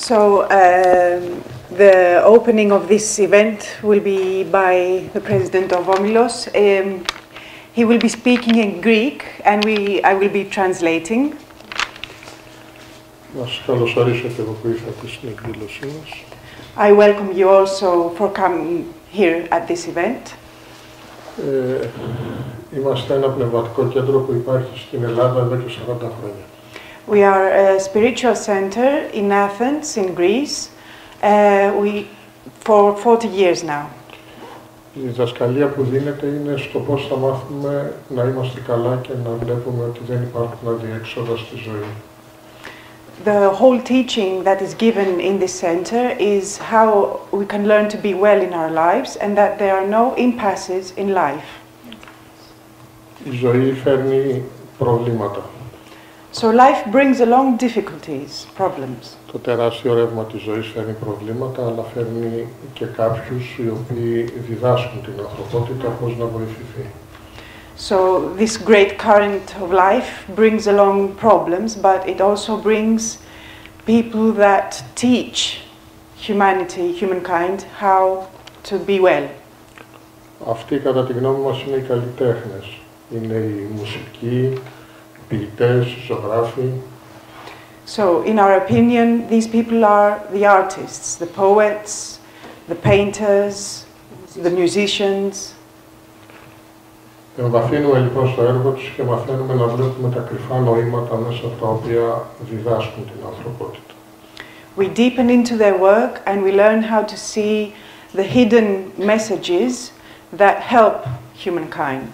So the opening of this event will be by the president of Όμιλος. He will be speaking in Greek and I will be translating. Μας καλωσορίσω και εγώ που ήρθατε στην εκδήλωσή μας. I welcome you also for coming here at this event. Είμαστε ένα πνευματικό κέντρο που υπάρχει στην Ελλάδα εδώ και 40 χρόνια. We are a spiritual center in Athens, in Greece, for 40 years now. Η διδασκαλία που δίνεται είναι στο πώς θα μάθουμε να είμαστε καλά και να βλέπουμε ότι δεν υπάρχουν αδιέξοδα στη ζωή. The whole teaching that is given in this center is how we can learn to be well in our lives and that there are no impasses in life. Η ζωή φέρνει προβλήματα. So life brings along difficulties, problems. Το τεράστιο ρεύμα της ζωής φέρνει προβλήματα, αλλά φέρνει και κάποιους οι οποίοι διδάσκουν την ανθρωπότητα πώς να βοηθηθεί. So this great current of life brings along problems, but it also brings people that teach humankind, how to be well. Αυτοί κατά τη γνώμη μας είναι οι καλλιτέχνες. Είναι η μουσική, οι ποιητές, οι ζωγράφοι. So in our opinion, these people are the artists, the poets, the painters, the musicians. Εμβαθύνουμε λοιπόν στο έργο τους και μαθαίνουμε να βλέπουμε τα κρυφά νοήματα μέσα από τα οποία διδάσκουν την ανθρωπότητα. We deepen into their work and we learn how to see the hidden messages that help humankind.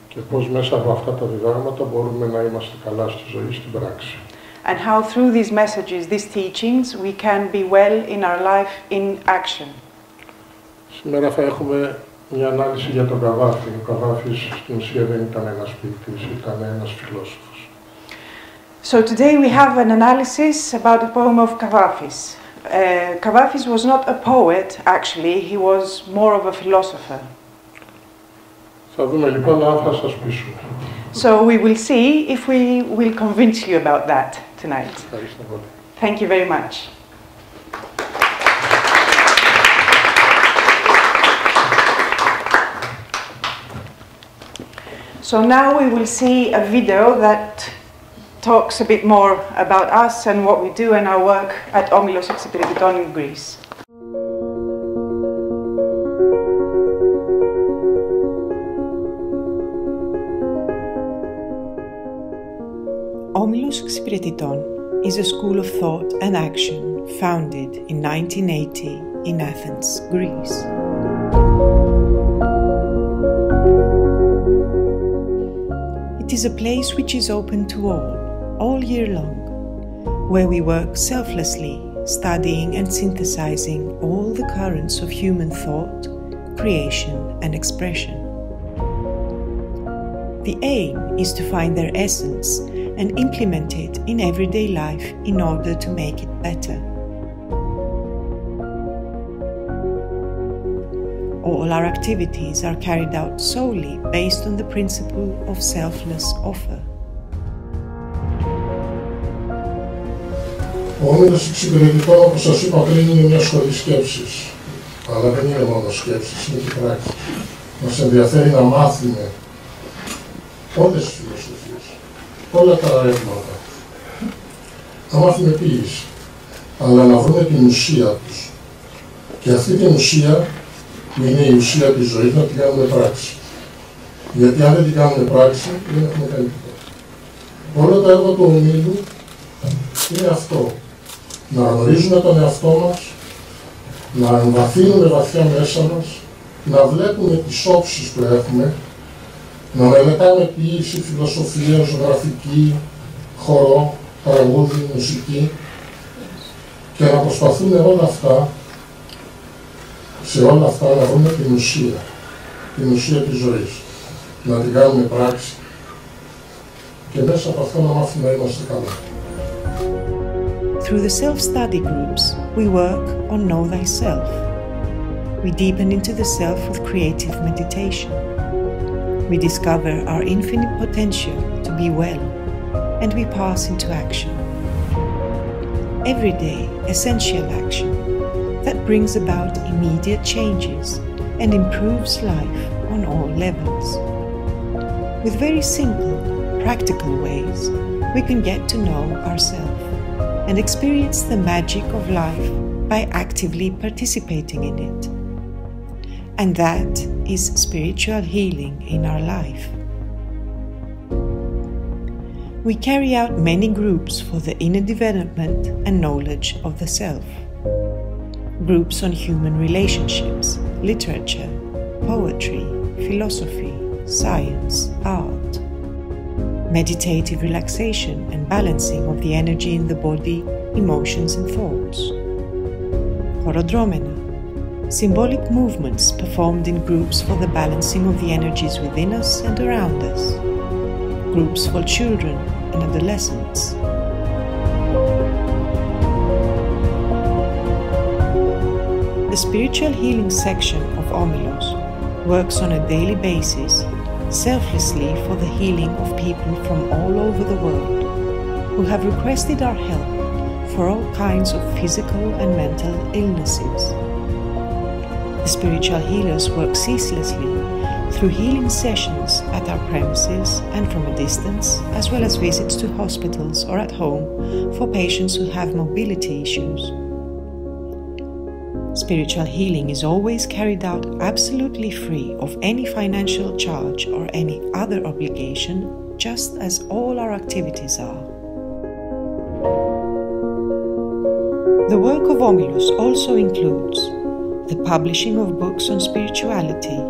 Και πώς μέσα από αυτά τα διδάγματα μπορούμε να είμαστε καλά στη ζωή, στην πράξη. And how through these messages, these teachings, we can be well in our life in action. Σήμερα θα έχουμε μια ανάλυση για τον Καβάφη. Ο Καβάφης στην ουσία δεν ήταν ένας ποιητής, ήταν ένας φιλόσοφος. So today we have an analysis about the poem of Kavafis. Kavafis was not a poet, actually, he was more of a philosopher. Θα δούμε λοιπόν αν θα σας πείσουμε. So we will see if we will convince you about that tonight. Ευχαριστώ πολύ. Thank you very much. So now we will see a video that talks a bit more about us and what we do and our work at Όμιλος Εξυπηρετητών in Greece. Όμιλος Εξυπηρετητών is a school of thought and action founded in 1980 in Athens, Greece. It is a place which is open to all year long, where we work selflessly, studying and synthesizing all the currents of human thought, creation and expression. The aim is to find their essence and implement it in everyday life in order to make it better. All our activities are carried out solely based on the principle of selfless offer. Ο Όμιλος Εξυπηρετητών, όπως σας είπα πριν, είναι μια σχολή σκέψης. Αλλά δεν είναι μόνο σκέψης, είναι και πράξη. Μας ενδιαφέρει να μάθουμε όλες τις φιλοσοφίες, όλα τα ρεύματα. Να μάθουμε ποίηση, αλλά να βρούμε την ουσία τους. Και αυτή την ουσία είναι η ουσία της ζωής, να την κάνουμε πράξη. Γιατί αν δεν την κάνουμε πράξη, δεν έχουμε κάνει τίποτα. Όλο το έργο του Ομίλου είναι αυτό. Να γνωρίζουμε τον εαυτό μας, να εμβαθύνουμε βαθιά μέσα μας, να βλέπουμε τις όψεις που έχουμε, να μελετάμε ποίηση, φιλοσοφία, ζωγραφική, χορό, τραγούδι, μουσική και να προσπαθούμε όλα αυτά, σε όλα αυτά να βρούμε την ουσία της ζωής, να την κάνουμε πράξη και μέσα από αυτό να μάθουμε να είμαστε καλά. Through the self-study groups, we work on Know Thyself. We deepen into the self with creative meditation. We discover our infinite potential to be well, and we pass into action. everyday, essential action that brings about immediate changes and improves life on all levels. With very simple, practical ways, we can get to know ourselves and experience the magic of life by actively participating in it. And that is spiritual healing in our life. We carry out many groups for the inner development and knowledge of the self. Groups on human relationships, literature, poetry, philosophy, science, art. Meditative relaxation and balancing of the energy in the body, emotions and thoughts. Chorodromena, symbolic movements performed in groups for the balancing of the energies within us and around us. Groups for children and adolescents. The spiritual healing section of Ómιλος works on a daily basis, selflessly for the healing of people from all over the world who have requested our help for all kinds of physical and mental illnesses. The spiritual healers work ceaselessly through healing sessions at our premises and from a distance, as well as visits to hospitals or at home for patients who have mobility issues. Spiritual healing is always carried out absolutely free of any financial charge or any other obligation, just as all our activities are. The work of Ómιλος also includes the publishing of books on spirituality,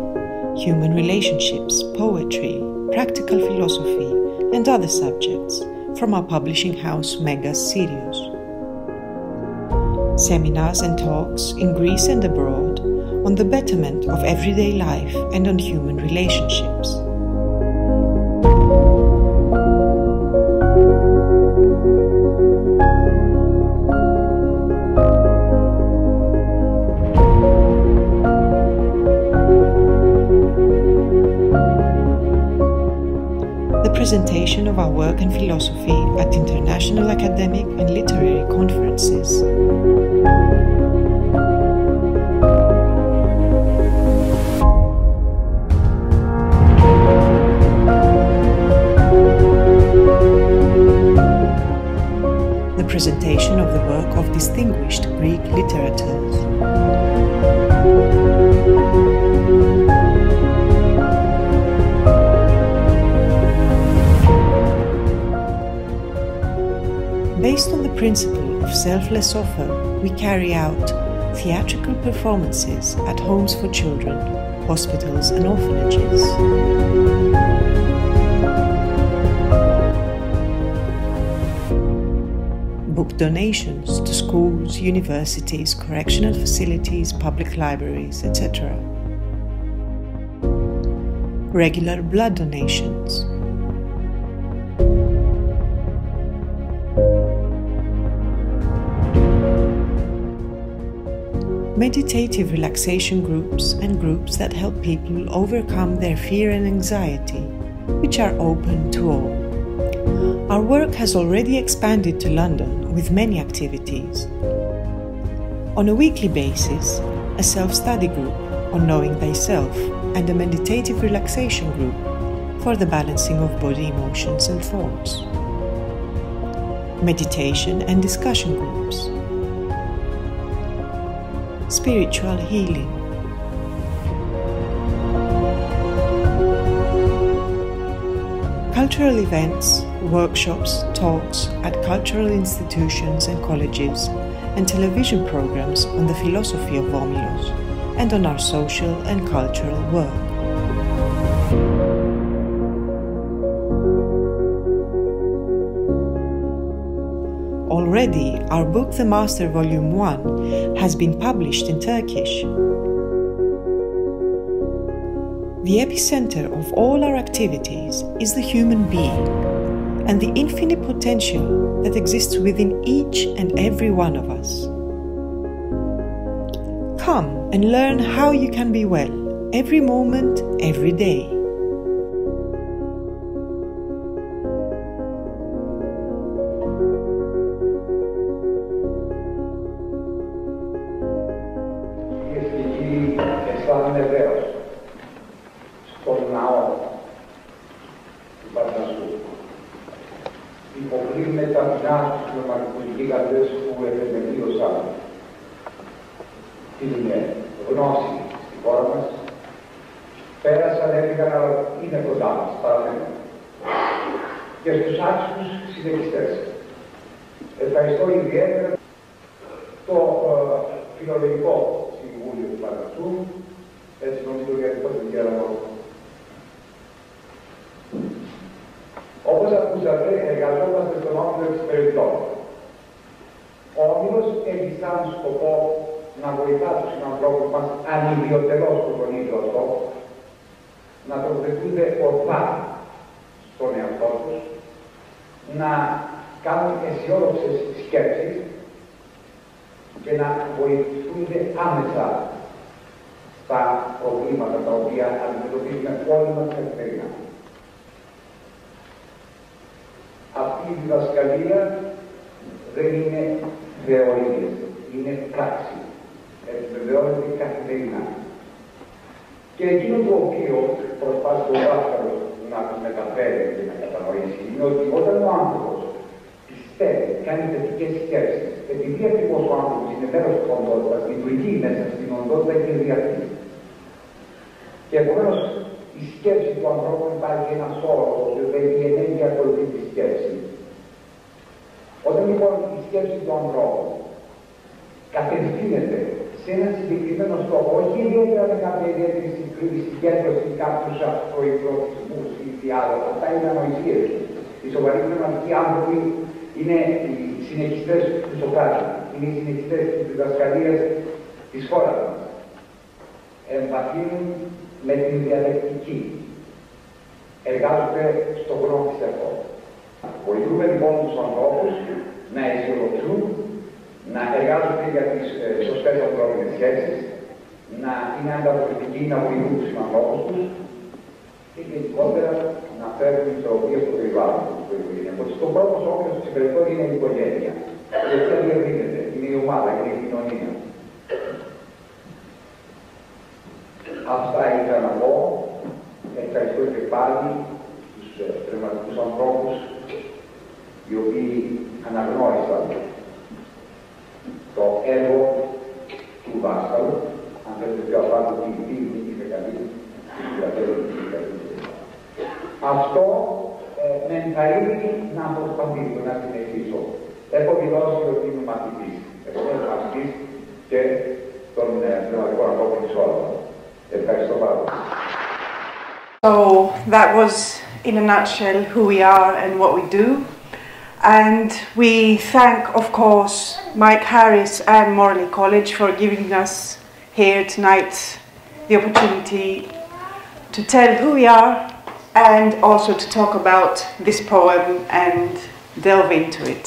human relationships, poetry, practical philosophy, and other subjects from our publishing house Megas Sirius. Seminars and talks in Greece and abroad on the betterment of everyday life and on human relationships. Presentation of our work and philosophy at international academic and literary conferences. The presentation of the work of distinguished Greek literateurs. Based on the principle of selfless offer, we carry out theatrical performances at homes for children, hospitals and orphanages. Book donations to schools, universities, correctional facilities, public libraries, etc. Regular blood donations. Meditative relaxation groups and groups that help people overcome their fear and anxiety, which are open to all. Our work has already expanded to London with many activities. On a weekly basis, a self-study group on knowing thyself and a meditative relaxation group for the balancing of body, emotions and thoughts. Meditation and discussion groups. Spiritual healing. Cultural events, workshops, talks at cultural institutions and colleges, and television programs on the philosophy of Ómιλος and on our social and cultural work. Already, our book The Master Volume 1 has been published in Turkish. The epicenter of all our activities is the human being and the infinite potential that exists within each and every one of us. Come and learn how you can be well every moment, every day. αισθάνομαι δέος στον ναό του Παρνασσού. Υποκρίνουμε τα δεινά τους πνευματικούς γίγαντες που επεμελίωσαν την γνώση στη χώρα μας. Πέρασαν, έφυγαν, αλλά είναι κοντά μας, παραμένουν. Και στους άξιους συνεχιστές. Ευχαριστώ ιδιαίτερα το Φιλολογικό Συμβούλιο του Παρνασσού, έτσι νομίζω γιατί το δικαίωμα. Όπως ακούσατε, εργαζόμαστε στον Όμιλο Εξυπηρετητών. Ο Όμιλος έχει σαν σκοπό να βοηθά τους συνανθρώπους μας ανιδιοτελώς που τονίζω αυτό, να τοποθετούνται ορθά στον εαυτό τους, να κάνουν αισιόδοξες σκέψεις και να βοηθούνται άμεσα στα προβλήματα τα οποία αντιμετωπίζουμε όλοι μας καθημερινά. Αυτή η διδασκαλία δεν είναι θεωρίες, είναι πράξη. Επιβεβαιώνεται καθημερινά. Και εκείνο το οποίο προσπάθησε ο δάσκαλος να του μεταφέρει και να κατανοήσει είναι ότι όταν ο άνθρωπος πιστεύει, κάνει θετικές σκέψεις, επειδή ακριβώς ο άνθρωπος είναι μέρος της οντότητας, λειτουργεί μέσα στην οντότητα και διαθέτει. Και επομένως η σκέψη του ανθρώπου υπάρχει ένας όρος, ο οποίος λέει η ενέργεια ακολουθεί τη σκέψη. Όταν λοιπόν η σκέψη του ανθρώπου κατευθύνεται σε ένα συγκεκριμένο στόχο, όχι ιδιαίτερα με κάποια ιδιαίτερη συγκέντρωση κάποιους προϋπολογισμούς ή τι άλλο, αυτά είναι ανοησίες. Οι σοβαροί πνευματικοί άνθρωποι είναι οι συνεχιστές του Σοκράτη, είναι οι συνεχιστές της διδασκαλίας της χώρας μας. Εμπαθύνουν με την διαλεκτική. Εργάζονται στο γνώμιστευτό. Βοηθούμε λοιπόν τους ανθρώπους να αισιοδοξούν, να εργάζονται για τις σωστές ανθρώπινες σχέσεις, να είναι ανταποκριτικοί, να βοηθούν τους ανθρώπους τους και γενικότερα να φέρουν ισορροπία στο περιβάλλον του. Ότι στον πρώτο όμιλο του Εξυπηρετητών είναι η οικογένεια. Η οποία διευρύνεται, είναι η ομάδα, είναι η κοινωνία. Αυτά ήθελα να πω. Ευχαριστώ και πάλι τους πνευματικούς ανθρώπους οι οποίοι αναγνώρισαν το έργο του δάσκαλου, αν θέλετε πιο απάνω τι είναι καλή, αυτό με ενθαρρύνει να προσπαθήσω να συνεχίσω. Έχω δηλώσει ότι είμαι μαθητής. Εγώ είμαι μαθητής και των πνευματικών ανθρώπων της χώρας. Ευχαριστώ πάρα πολύ. So that was in a nutshell who we are and what we do. And we thank, of course, Mike Harris and Morley College for giving us here tonight the opportunity to tell who we are and also to talk about this poem and delve into it.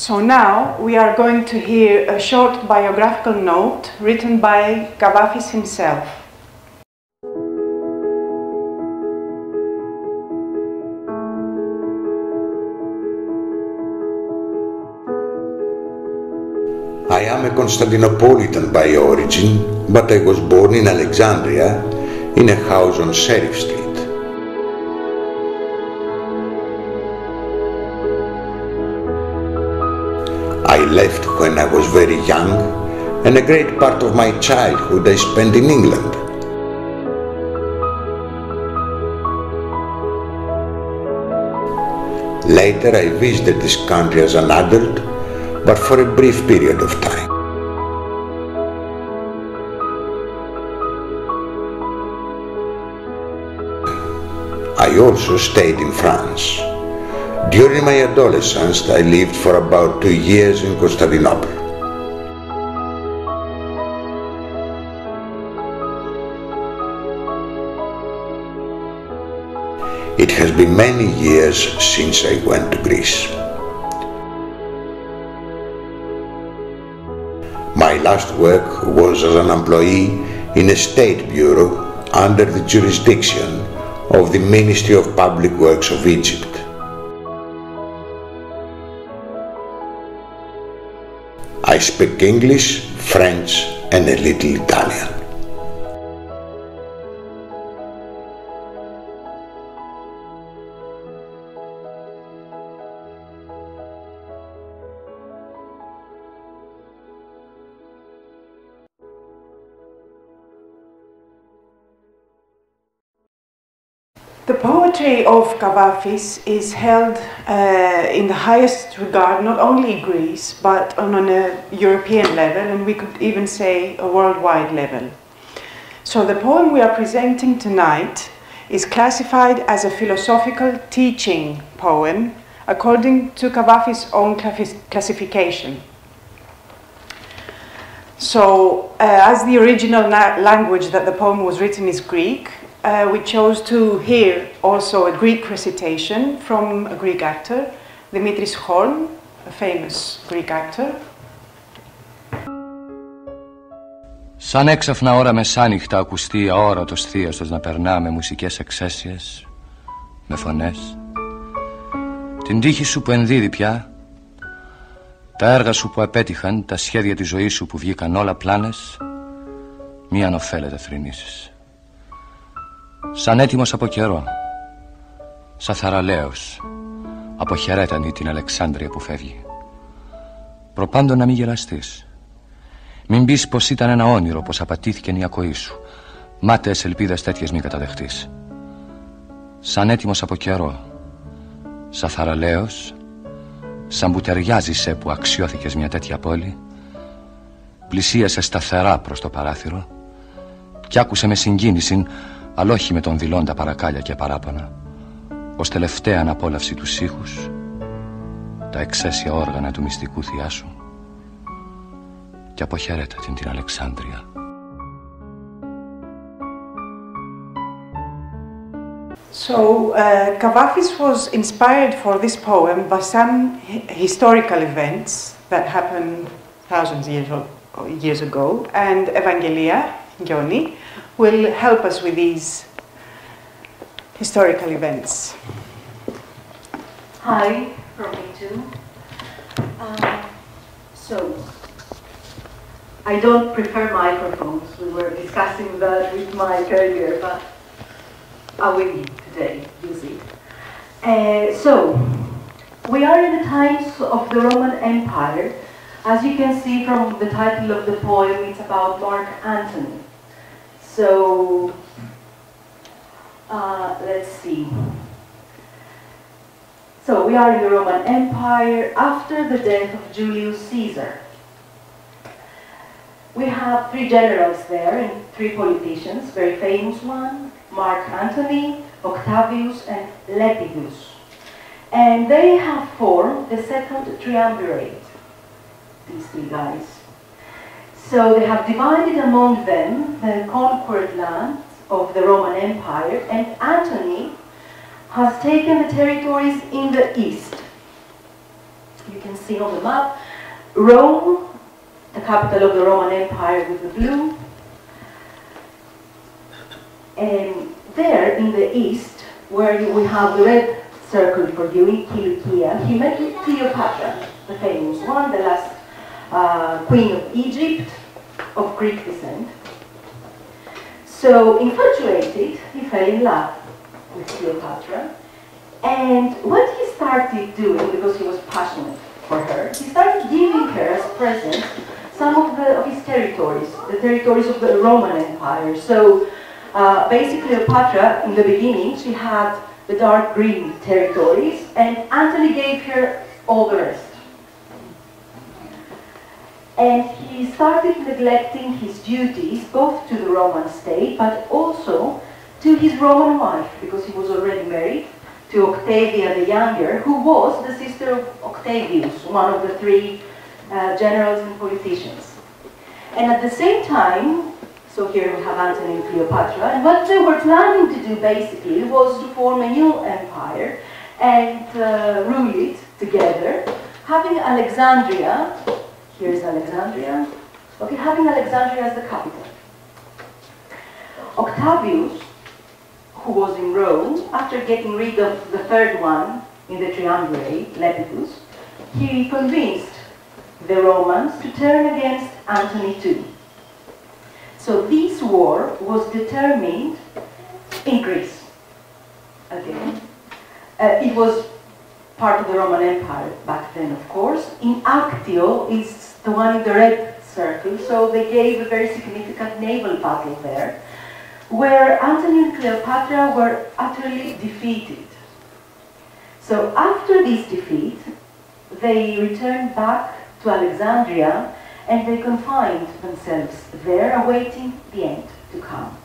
So now we are going to hear a short biographical note written by Kava himself. I am a Constantinopolitan by origin, but I was born in Alexandria, in a house on Sheriff Street. I left when I was very young, and a great part of my childhood I spent in England. Later I visited this country as an adult, but for a brief period of time. I also stayed in France. During my adolescence, I lived for about 2 years in Constantinople. It has been many years since I went to Greece. My last work was as an employee in a state bureau under the jurisdiction of the Ministry of Public Works of Egypt. I speak English, French and a little Italian. The poetry of Kavafis is held in the highest regard, not only in Greece, but on a European level, and we could even say a worldwide level. So the poem we are presenting tonight is classified as a philosophical teaching poem according to Kavafis' own classification. So, as the original language that the poem was written is Greek, we chose to hear also a Greek recitation from a Greek actor, Dimitris Horn, a famous Greek actor. Σαν έξαφνα ώρα μεσάνυχτα ακουστεί αόρατος θείαστος να περνά με μουσικές εξαίσιες, με φωνές. Την τύχη σου που ενδίδει πια, τα έργα σου που απέτυχαν, τα σχέδια της ζωής σου που βγήκαν όλα πλάνες, μη ανοφέλετε θρηνήσεις. Σαν έτοιμος από καιρό, σαν θαραλέος, αποχαιρέτανη την Αλεξάνδρεια που φεύγει. Προπάντων να μην γελαστείς. Μην πεις πως ήταν ένα όνειρο, πως απατήθηκε η ακοή σου. Μάταιες ελπίδες τέτοιες μην καταδεχτείς. Σαν έτοιμος από καιρό, σαν θαραλέος, σαν που ταιριάζεσαι που αξιώθηκες μια τέτοια πόλη, πλησίασε σταθερά προς το παράθυρο κι άκουσε με συγκίνηση, αλλά όχι με τον δηλώντα παρακάλια και παράπονα, ως τελευταία αναπόλαυση τους ήχους, τα εξαίσια όργανα του μυστικού θειάσου, και αποχαιρέτα την Αλεξάνδρεια. So, Kavafis was inspired for this poem by some historical events that happened thousands of years ago, and Evangelia Gioni will help us with these historical events. Hi, from me too. So, I don't prefer microphones. We were discussing that with Mike earlier, but I will today use it. So, we are in the times of the Roman Empire. As you can see from the title of the poem, it's about Mark Antony. So, let's see. So, we are in the Roman Empire after the death of Julius Caesar. We have three generals there and three politicians, very famous one, Mark Antony, Octavius, and Lepidus. And they have formed the second triumvirate, these three guys. So they have divided among them the conquered land of the Roman Empire, and Antony has taken the territories in the east. You can see on the map, Rome, the capital of the Roman Empire with the blue, and there in the east, where we have the red circle for you in Kilikea, he met with Cleopatra, the famous one, the last queen of Egypt, of Greek descent. So, infatuated, he fell in love with Cleopatra, and what he started doing, because he was passionate for her, he started giving her as presents some of his territories, the territories of the Roman Empire. So, basically, Cleopatra, in the beginning, she had the dark green territories, and Antony gave her all the rest. And he started neglecting his duties, both to the Roman state, but also to his Roman wife, because he was already married to Octavia the Younger, who was the sister of Octavius, one of the three generals and politicians. And at the same time, so here we have Antony and Cleopatra, and what they were planning to do basically was to form a new empire and rule it together, having Alexandria, here's Alexandria, okay, having Alexandria as the capital. Octavius, who was in Rome, after getting rid of the third one in the triumvirate, Lepidus, he convinced the Romans to turn against Antony too. So this war was determined in Greece, again. It was part of the Roman Empire back then, of course. In Actio is the one in the red circle, so they gave a very significant naval battle there, where Antony and Cleopatra were utterly defeated. So after this defeat, they returned back to Alexandria and they confined themselves there, awaiting the end to come.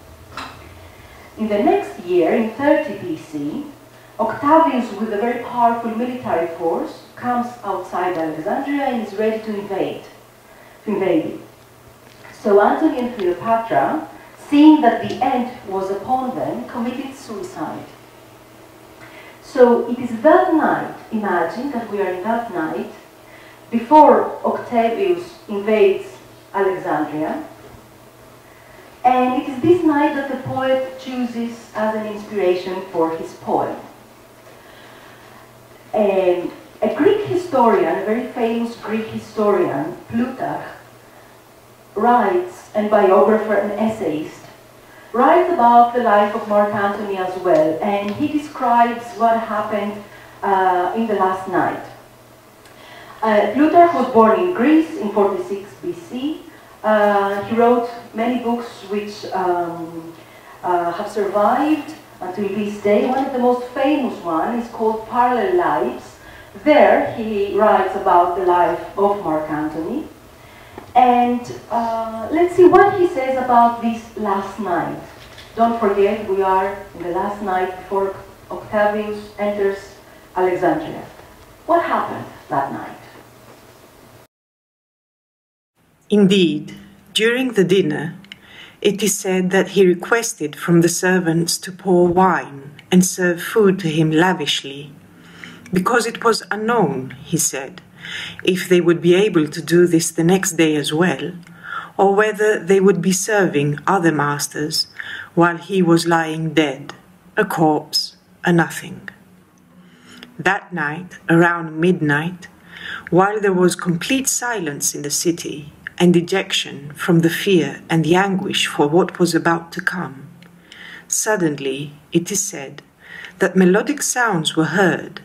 In the next year, in 30 BC, Octavius, with a very powerful military force, comes outside Alexandria and is ready to invade it. So Antony and Cleopatra, seeing that the end was upon them, committed suicide. So it is that night, imagine that we are in that night, before Octavius invades Alexandria, and it is this night that the poet chooses as an inspiration for his poem. And a Greek historian, a very famous Greek historian, Plutarch, writes, and biographer and essayist, writes about the life of Mark Antony as well, and he describes what happened in the last night. Plutarch was born in Greece in 46 BC. He wrote many books which have survived until this day. One of the most famous ones is called Parallel Lives. There he writes about the life of Mark Antony. And let's see what he says about this last night. Don't forget, we are in the last night before Octavius enters Alexandria. What happened that night? Indeed, during the dinner, it is said that he requested from the servants to pour wine and serve food to him lavishly, because it was unknown, he said, if they would be able to do this the next day as well, or whether they would be serving other masters while he was lying dead, a corpse, a nothing. That night, around midnight, while there was complete silence in the city and dejection from the fear and the anguish for what was about to come, suddenly, it is said, that melodic sounds were heard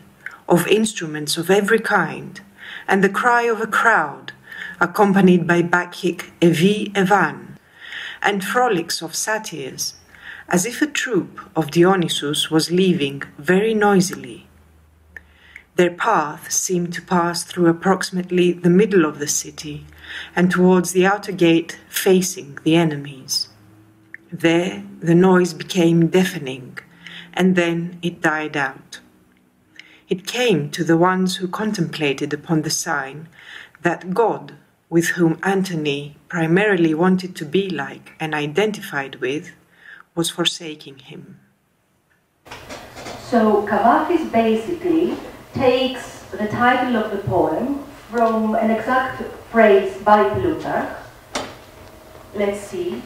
of instruments of every kind, and the cry of a crowd, accompanied by Bacchic evi evan, and frolics of satyrs, as if a troupe of Dionysus was leaving very noisily. Their path seemed to pass through approximately the middle of the city and towards the outer gate facing the enemies. There the noise became deafening, and then it died out. It came to the ones who contemplated upon the sign that God, with whom Antony primarily wanted to be like and identified with, was forsaking him. So Kavafis basically takes the title of the poem from an exact phrase by Plutarch. Let's see it.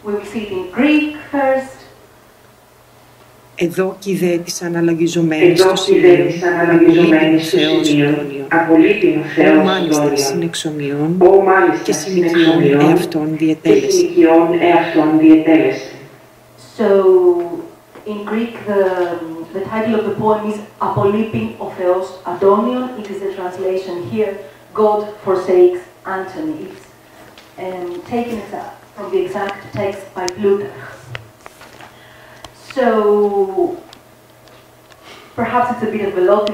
We will see it in Greek first. Εδώ κηδέ της αναλλαγιζομένης στο σημείο, απολύτην Θεός Αντώνιον, συνεξομιών και συνοικιών εαυτών διετέλεσε. So, in Greek, the title of the poem is Απολείπειν ο Θεός Αντώνιον. It is the translation here, God forsakes Antony. It's taken from the exact text by Plutarch. So, perhaps it's a bit of a lot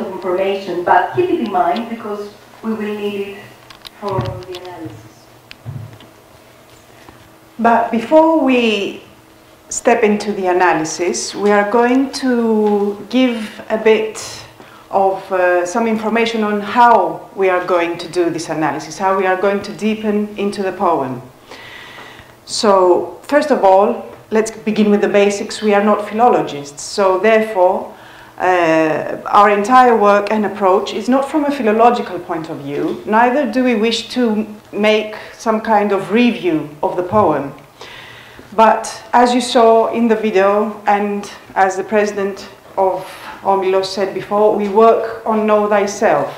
of information, but keep it in mind because we will need it for the analysis. But before we step into the analysis, we are going to give a bit of some information on how we are going to do this analysis, how we are going to deepen into the poem. So, first of all, let's begin with the basics. We are not philologists, so therefore our entire work and approach is not from a philological point of view, neither do we wish to make some kind of review of the poem. But as you saw in the video, and as the president of Omilus said before, we work on Know Thyself.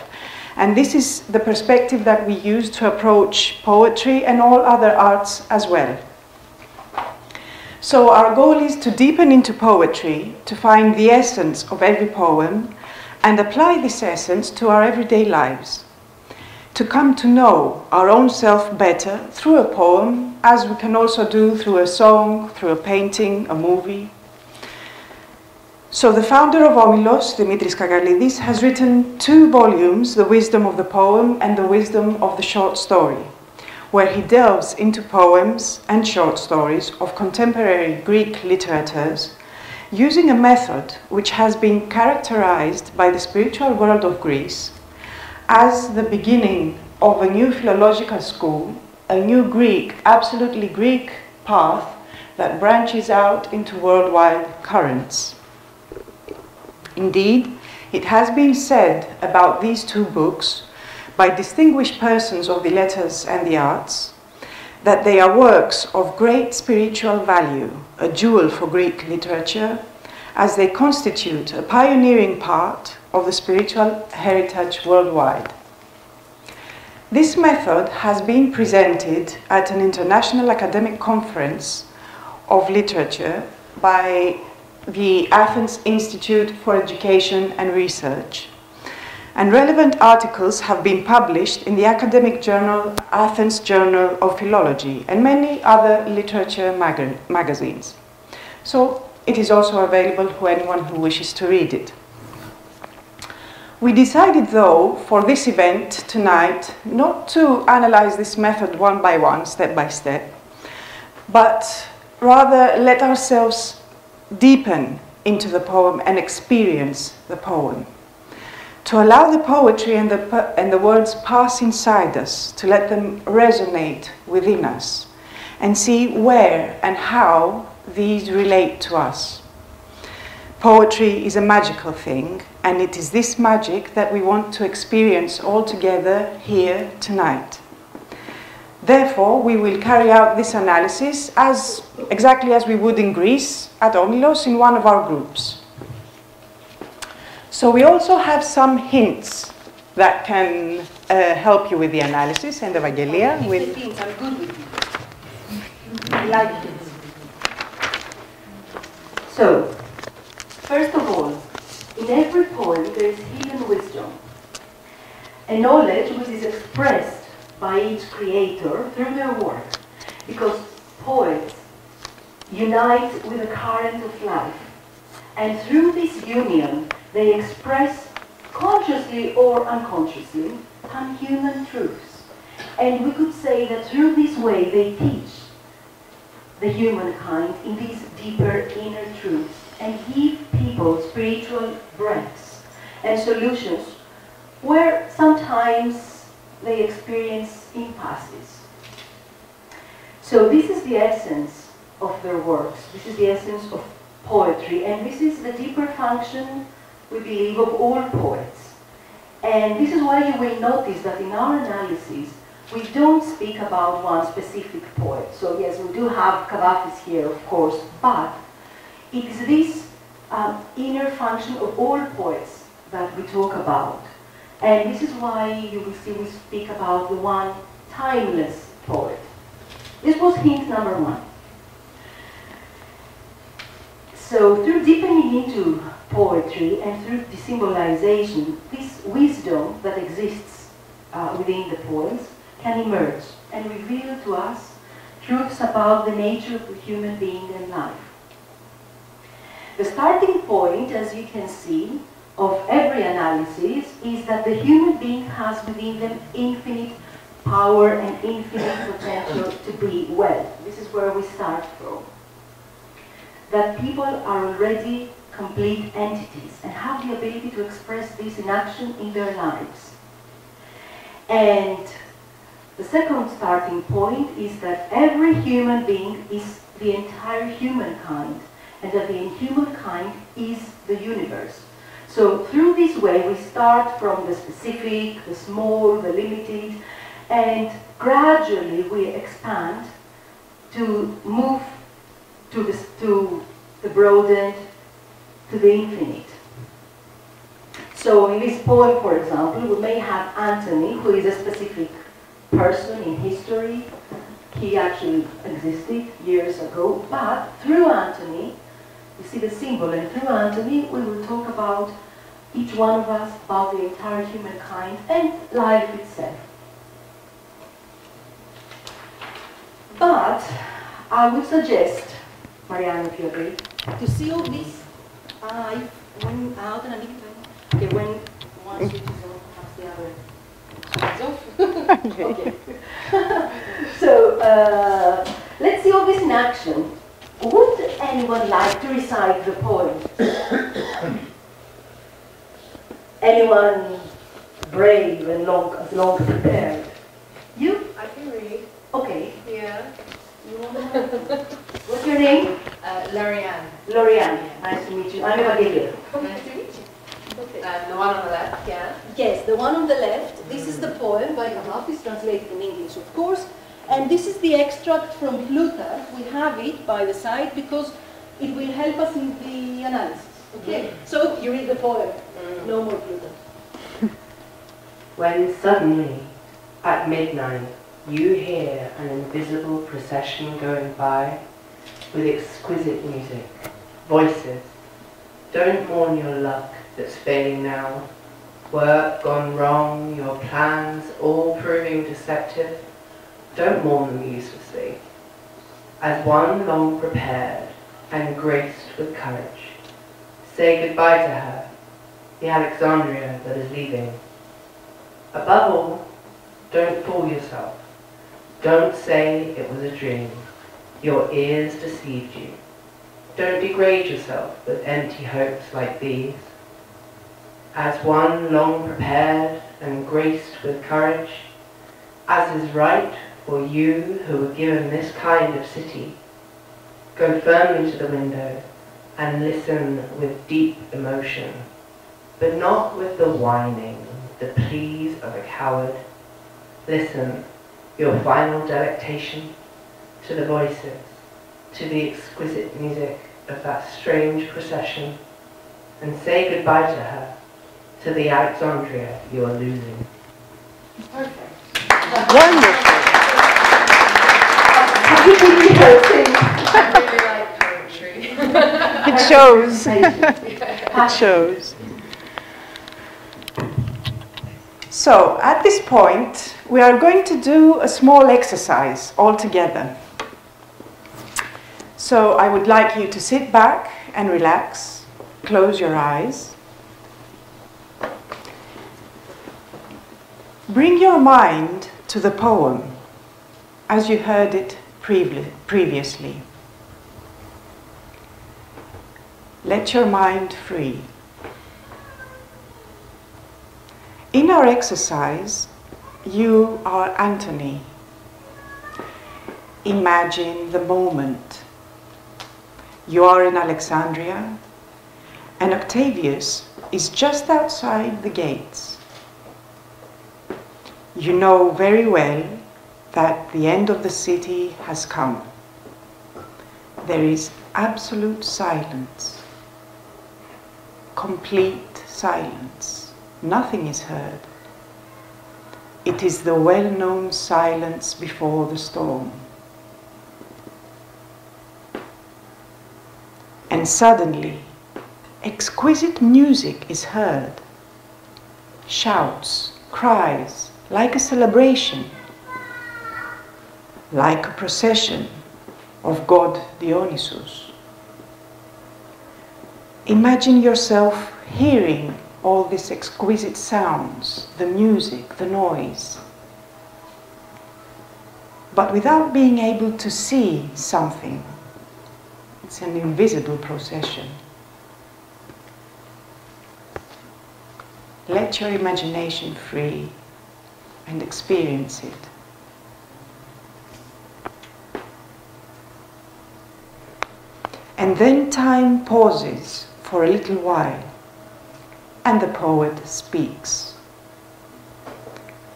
And this is the perspective that we use to approach poetry and all other arts as well. So our goal is to deepen into poetry, to find the essence of every poem and apply this essence to our everyday lives, to come to know our own self better through a poem, as we can also do through a song, through a painting, a movie. So the founder of Όμιλος, Δημήτρης Καγαλίδης, has written 2 volumes, The Wisdom of the Poem and The Wisdom of the Short Story, where he delves into poems and short stories of contemporary Greek literators, using a method which has been characterized by the spiritual world of Greece as the beginning of a new philological school, a new Greek, absolutely Greek path that branches out into worldwide currents. Indeed, it has been said about these 2 books by distinguished persons of the letters and the arts that they are works of great spiritual value, a jewel for Greek literature, as they constitute a pioneering part of the spiritual heritage worldwide. This method has been presented at an international academic conference of literature by the Athens Institute for Education and Research, and relevant articles have been published in the academic journal Athens Journal of Philology and many other literature magazines. So it is also available for anyone who wishes to read it. We decided, though, for this event tonight, not to analyze this method one by one, step by step, but rather let ourselves deepen into the poem and experience the poem. To allow the poetry and the words pass inside us, to let them resonate within us, and see where and how these relate to us. Poetry is a magical thing, and it is this magic that we want to experience all together here tonight. Therefore, we will carry out this analysis exactly as we would in Greece, at Όμιλος, in one of our groups. So we also have some hints that can help you with the analysis, and Evangelia will... The hints are good with you. I like it. So, first of all, in every poem there is hidden wisdom, a knowledge which is expressed by each creator through their work, because poets unite with the current of life, and through this union they express, consciously or unconsciously, some human truths. And we could say that through this way they teach the humankind in these deeper inner truths and give people spiritual breaths and solutions where sometimes they experience impasses. So this is the essence of their works. This is the essence of poetry, and this is the deeper function, we believe, of all poets. And this is why you will notice that in our analysis we don't speak about one specific poet. So yes, we do have Kavafis here, of course, but it is this inner function of all poets that we talk about. And this is why you will see we speak about the one timeless poet. This was hint number 1. So through deepening into poetry and through the symbolization, this wisdom that exists within the poems can emerge and reveal to us truths about the nature of the human being and life. The starting point, as you can see, of every analysis is that the human being has within them infinite power and infinite potential to be well. This is where we start from. That people are already complete entities and have the ability to express this in action in their lives. And the second starting point is that every human being is the entire humankind, and that the humankind is the universe. So through this way we start from the specific, the small, the limited, and gradually we expand to move to the broadened, to the infinite. So in this poem, for example, we may have Antony, who is a specific person in history, he actually existed years ago, but through Antony, you see the symbol, and through Antony we will talk about each one of us, about the entire humankind and life itself. But I would suggest, Marianne, if you agree, to see all this, when out and okay, when one switch is on, perhaps the other is off. Okay. So, let's see all this in action. Would anyone like to recite the poem? Anyone brave and long prepared? You? I can read. Okay. Yeah. What's your name? Lorianne. Lorianne. Nice to meet you. I'm Adelia. Nice to meet you. Okay. The one on the left, yeah? Yes, the one on the left. This is the poem by Kavah. It's translated in English, of course. And this is the extract from Plutarch. We have it by the side because it will help us in the analysis. Okay? So you read the poem. No more Plutarch. When suddenly, at midnight, you hear an invisible procession going by with exquisite music, voices. Don't mourn your luck that's failing now, work gone wrong, your plans all proving deceptive. Don't mourn them uselessly. As one long prepared and graced with courage, say goodbye to her, the Alexandria that is leaving. Above all, don't fool yourself. Don't say it was a dream. Your ears deceived you. Don't degrade yourself with empty hopes like these. As one long prepared and graced with courage, as is right for you who were given this kind of city, go firmly to the window and listen with deep emotion, but not with the whining, the pleas of a coward. Listen, your final delectation, to the voices, to the exquisite music of that strange procession, and say goodbye to her, to the Alexandria you are losing. Perfect. Wonderful. I really like poetry. It shows. It shows. So, at this point, we are going to do a small exercise all together. So, I would like you to sit back and relax, close your eyes. Bring your mind to the poem as you heard it previously. Let your mind free. In our exercise, you are Antony. Imagine the moment. You are in Alexandria, and Octavius is just outside the gates. You know very well that the end of the city has come. There is absolute silence, complete silence. Nothing is heard. It is the well-known silence before the storm. And suddenly, exquisite music is heard. Shouts, cries, like a celebration, like a procession of God Dionysus. Imagine yourself hearing all these exquisite sounds, the music, the noise, but without being able to see something. It's an invisible procession. Let your imagination free and experience it. And then time pauses for a little while, and the poet speaks.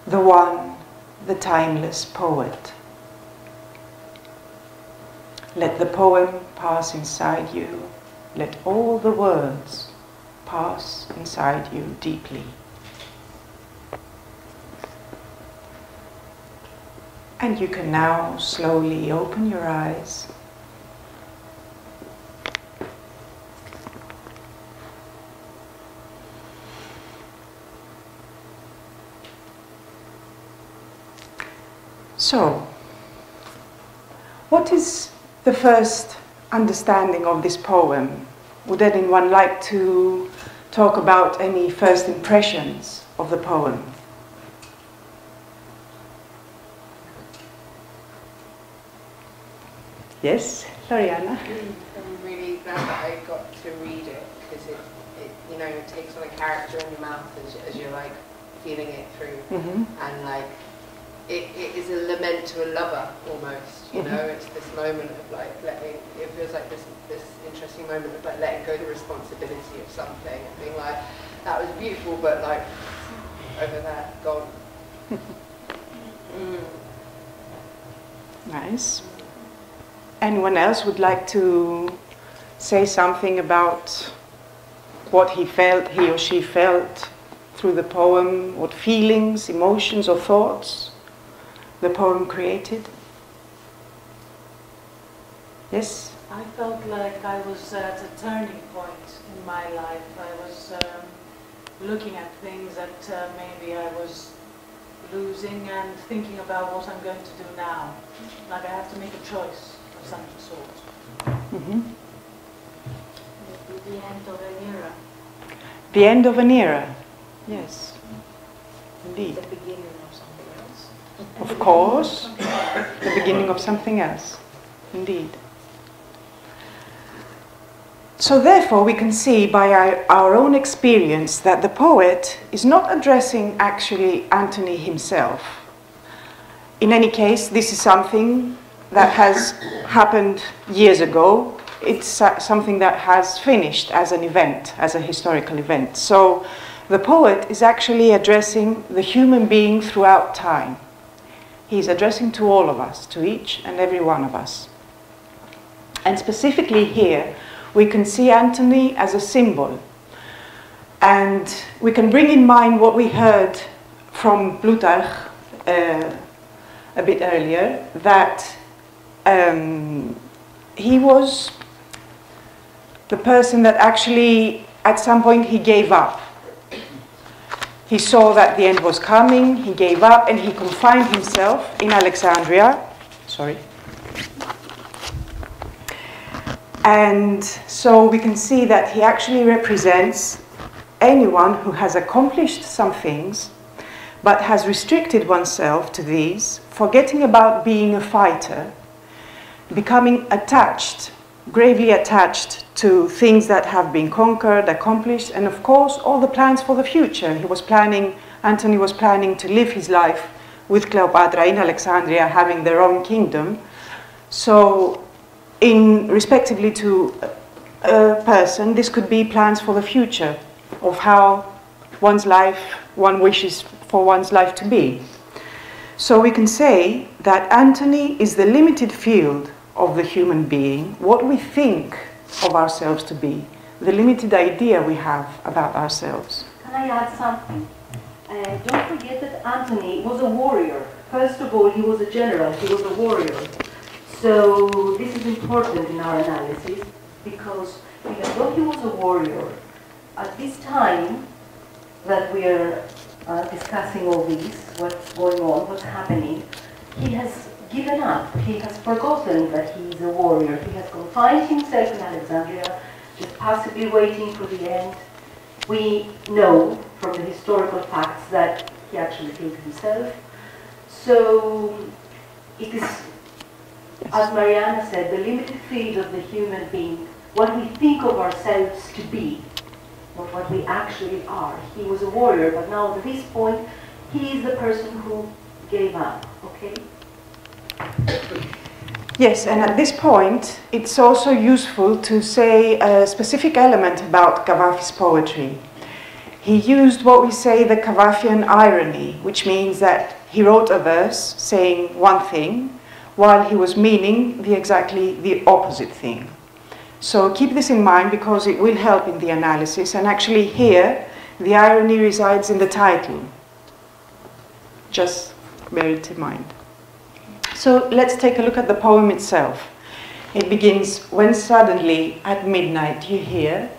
The one, the timeless poet. Let the poem pass inside you. Let all the words pass inside you deeply. And And you can now slowly open your eyes. So, what is the first understanding of this poem? Would anyone like to talk about any first impressions of the poem? Yes, Floriana? I'm really glad that I got to read it, because it you know, it takes on a character in your mouth as you're like feeling it through, and like it is a lament to a lover almost. You know, it's this moment of like letting. It feels like this interesting moment of like letting go the responsibility of something and being like, that was beautiful, but like over there, gone. Nice. Anyone else would like to say something about what he or she felt through the poem, what feelings, emotions or thoughts the poem created? Yes? I felt like I was at a turning point in my life. I was looking at things that maybe I was losing and thinking about what I'm going to do now. Like I have to make a choice of some sort. Mm-hmm. The end of an era. The end of an era, yes, indeed. The beginning of something else. Of course, the beginning of something else, indeed. So therefore we can see by our own experience that the poet is not addressing actually Antony himself. In any case, this is something that has happened years ago. It's something that has finished as an event, as a historical event. So the poet is actually addressing the human being throughout time. He's addressing to all of us, to each and every one of us. And specifically here, we can see Antony as a symbol. And we can bring in mind what we heard from Plutarch a bit earlier, that he was the person that actually, at some point, he gave up. He saw that the end was coming, he gave up, and he confined himself in Alexandria. Sorry. And so we can see that he actually represents anyone who has accomplished some things, but has restricted oneself to these, forgetting about being a fighter, becoming attached, gravely attached to things that have been conquered, accomplished, and of course all the plans for the future. Antony was planning to live his life with Cleopatra in Alexandria, having their own kingdom. So respectively to a person, this could be plans for the future, of how one wishes for one's life to be. So we can say that Antony is the limited field of the human being, what we think of ourselves to be, the limited idea we have about ourselves. Can I add something? Don't forget that Antony was a warrior. First of all, he was a general, he was a warrior. So this is important in our analysis, because even though he was a warrior, at this time that we are discussing all this, what's going on, what's happening, he has given up. He has forgotten that he is a warrior. He has confined himself in Alexandria, just passively waiting for the end. We know from the historical facts that he actually killed himself. So it is, as Mariana said, the limited field of the human being, what we think of ourselves to be, not what we actually are. He was a warrior, but now at this point, he is the person who gave up, okay? Yes, and at this point, it's also useful to say a specific element about Cavafi's poetry. He used what we say the Cavafian irony, which means that he wrote a verse saying one thing, while he was meaning exactly the opposite thing. So keep this in mind, because it will help in the analysis, and actually here, the irony resides in the title. Just bear it in mind. So let's take a look at the poem itself. It begins, when suddenly at midnight you hear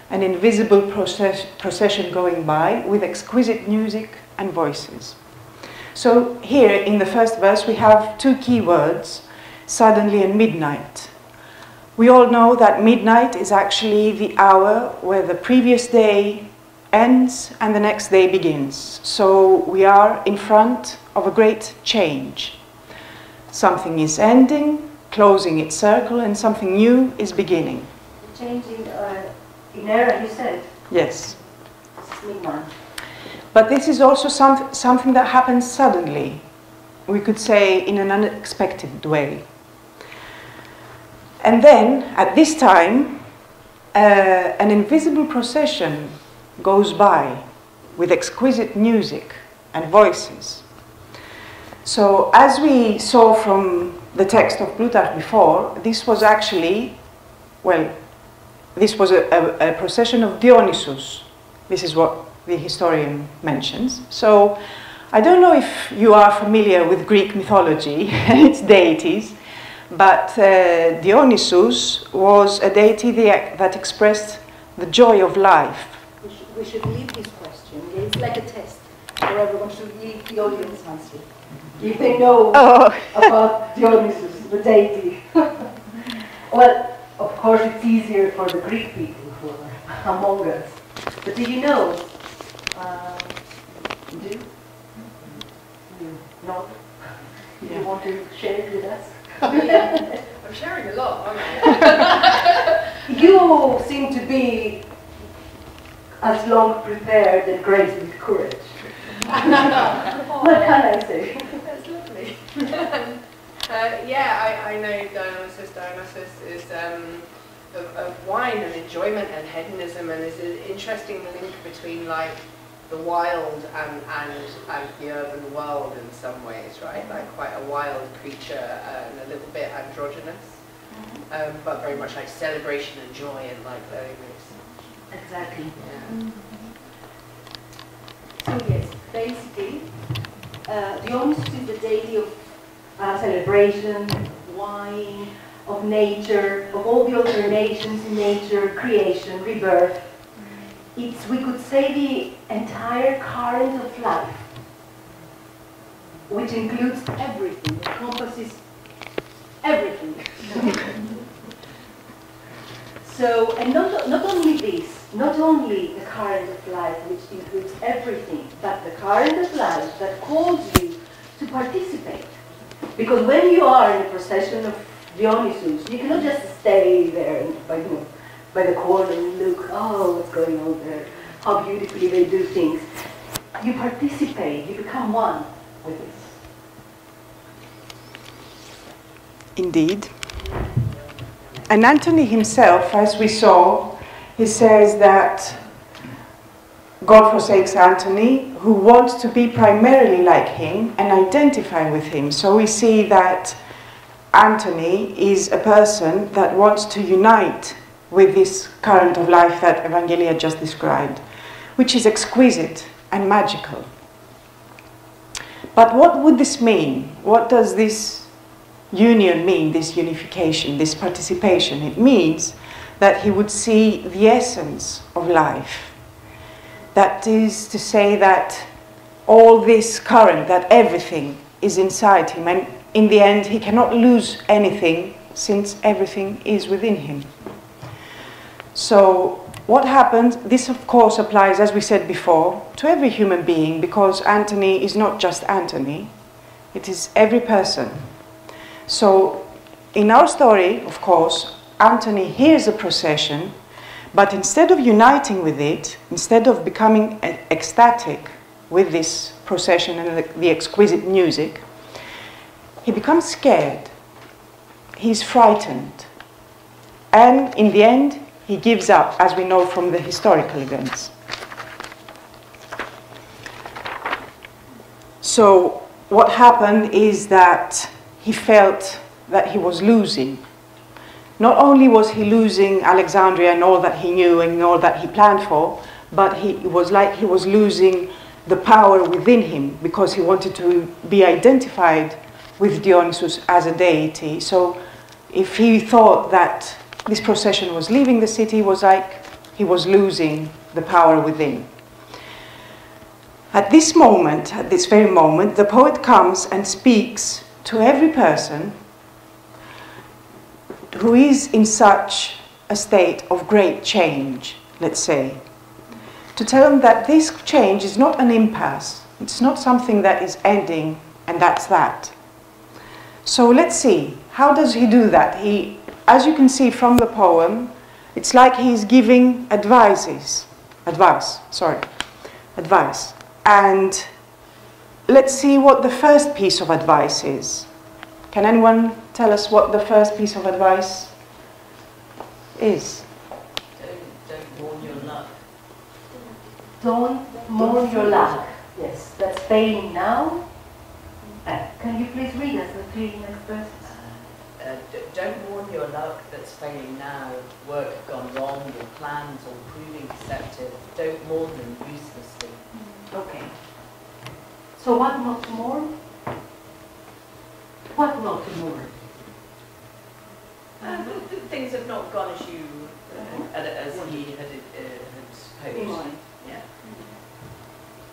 an invisible procession going by with exquisite music and voices. So here in the first verse we have two key words, suddenly and midnight. We all know that midnight is actually the hour where the previous day ends and the next day begins. So we are in front of a great change. Something is ending, closing its circle, and something new is beginning. Changing in era, you said? Yes. Midnight. But this is also something that happens suddenly. We could say in an unexpected way. And then, at this time, an invisible procession goes by with exquisite music and voices. So, as we saw from the text of Plutarch before, this was actually, well, this was a procession of Dionysus. This is what the historian mentions. So, I don't know if you are familiar with Greek mythology and its deities, but Dionysus was a deity that expressed the joy of life. We should leave this question. It's like a test where everyone should leave the audience answer. If they know about Dionysus, the deity. Well, of course it's easier for the Greek people who are among us. But do you know? Do? No? Yeah. You want to share it with us? I'm sharing a lot, aren't I? You seem to be as long prepared and graced with courage. What can I say? That's lovely. Yeah, I know Dionysus. Dionysus is of wine and enjoyment and hedonism, and there's an interesting link between like the wild and the urban world in some ways, right? Like quite a wild creature and a little bit androgynous, but very much like celebration and joy and like loneliness. Exactly. Yeah. So yes, basically, Dionysus is the deity of celebration, wine, of nature, of all the alternations in nature, creation, rebirth. It's, we could say, the entire current of life, which includes everything, encompasses everything. So, and not only this, not only the current of life, which includes everything, but the current of life that calls you to participate. Because when you are in a procession of Dionysus, you cannot just stay there by the corner and look, oh, what's going on there, how beautifully they do things. You participate, you become one with this. Indeed. And Antony himself, as we saw, he says that God forsakes Antony, who wants to be primarily like him and identify with him. So we see that Antony is a person that wants to unite with this current of life that Evangelia just described, which is exquisite and magical. But what would this mean? What does this union mean, this unification, this participation? It means that he would see the essence of life. That is to say that all this current, that everything is inside him, and in the end he cannot lose anything since everything is within him. So what happens, this of course applies, as we said before, to every human being, because Antony is not just Antony, it is every person. So in our story, of course, Antony hears a procession, but instead of uniting with it, instead of becoming ecstatic with this procession and the exquisite music, he becomes scared, he's frightened, and in the end he gives up, as we know from the historical events. So what happened is that he felt that he was losing. Not only was he losing Alexandria and all that he knew and all that he planned for, but it was like he was losing the power within him, because he wanted to be identified with Dionysus as a deity. So if he thought that this procession was leaving the city, it was like he was losing the power within. At this moment, at this very moment, the poet comes and speaks to every person who is in such a state of great change, let's say, to tell them that this change is not an impasse, it's not something that is ending and that's that. So let's see, how does he do that? He, as you can see from the poem, it's like he's giving advice. And let's see what the first piece of advice is. Can anyone tell us what the first piece of advice is? Don't mourn your luck. Don't mourn your luck. Yes, that's failing now. Can you please read us the three next verses? Don't mourn your luck that's failing now. Work gone wrong, your plans all proving deceptive. Don't mourn them uselessly. Okay. So what not to mourn? What not to mourn? Things have not gone as you, as he had supposed. Yeah.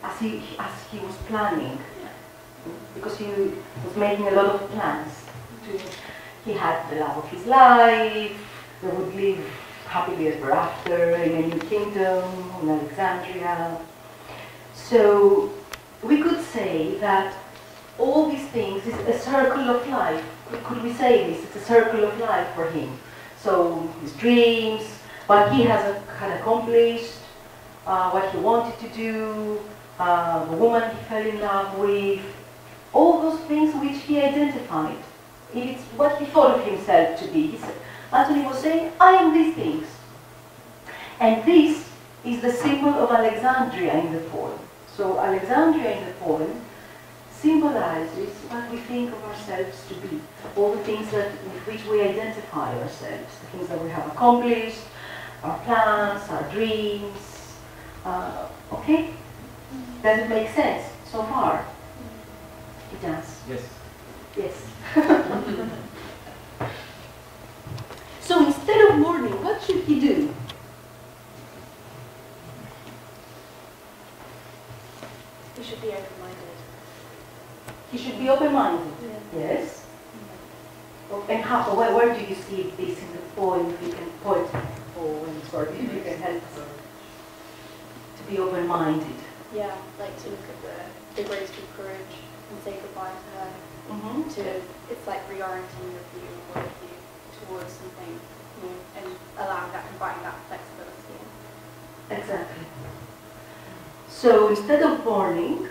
As he was planning, because he was making a lot of plans. He had the love of his life. They would live happily ever after in a new kingdom in Alexandria. So we could say that all these things is a circle of life. Could we say this? It's a circle of life for him. So his dreams, what he had accomplished, what he wanted to do, the woman he fell in love with, all those things which he identified. It's what he thought of himself to be. Antony was saying, I am these things. And this is the symbol of Alexandria in the poem. So Alexandria in the poem symbolizes what we think of ourselves to be. All the things with which we identify ourselves. The things that we have accomplished, our plans, our dreams. Okay? Does it make sense so far? It does. Yes. Yes. So instead of mourning, what should he do? He should be open-minded. He should be open-minded. Yeah. Yes. And how? Where do you see this in the poem? If you can point, if you can help us to be open-minded. Yeah, like to look at the graceful courage and say goodbye to her. It's like reorienting your view or view towards something new and allowing that, inviting that flexibility in. Exactly. So instead of mourning,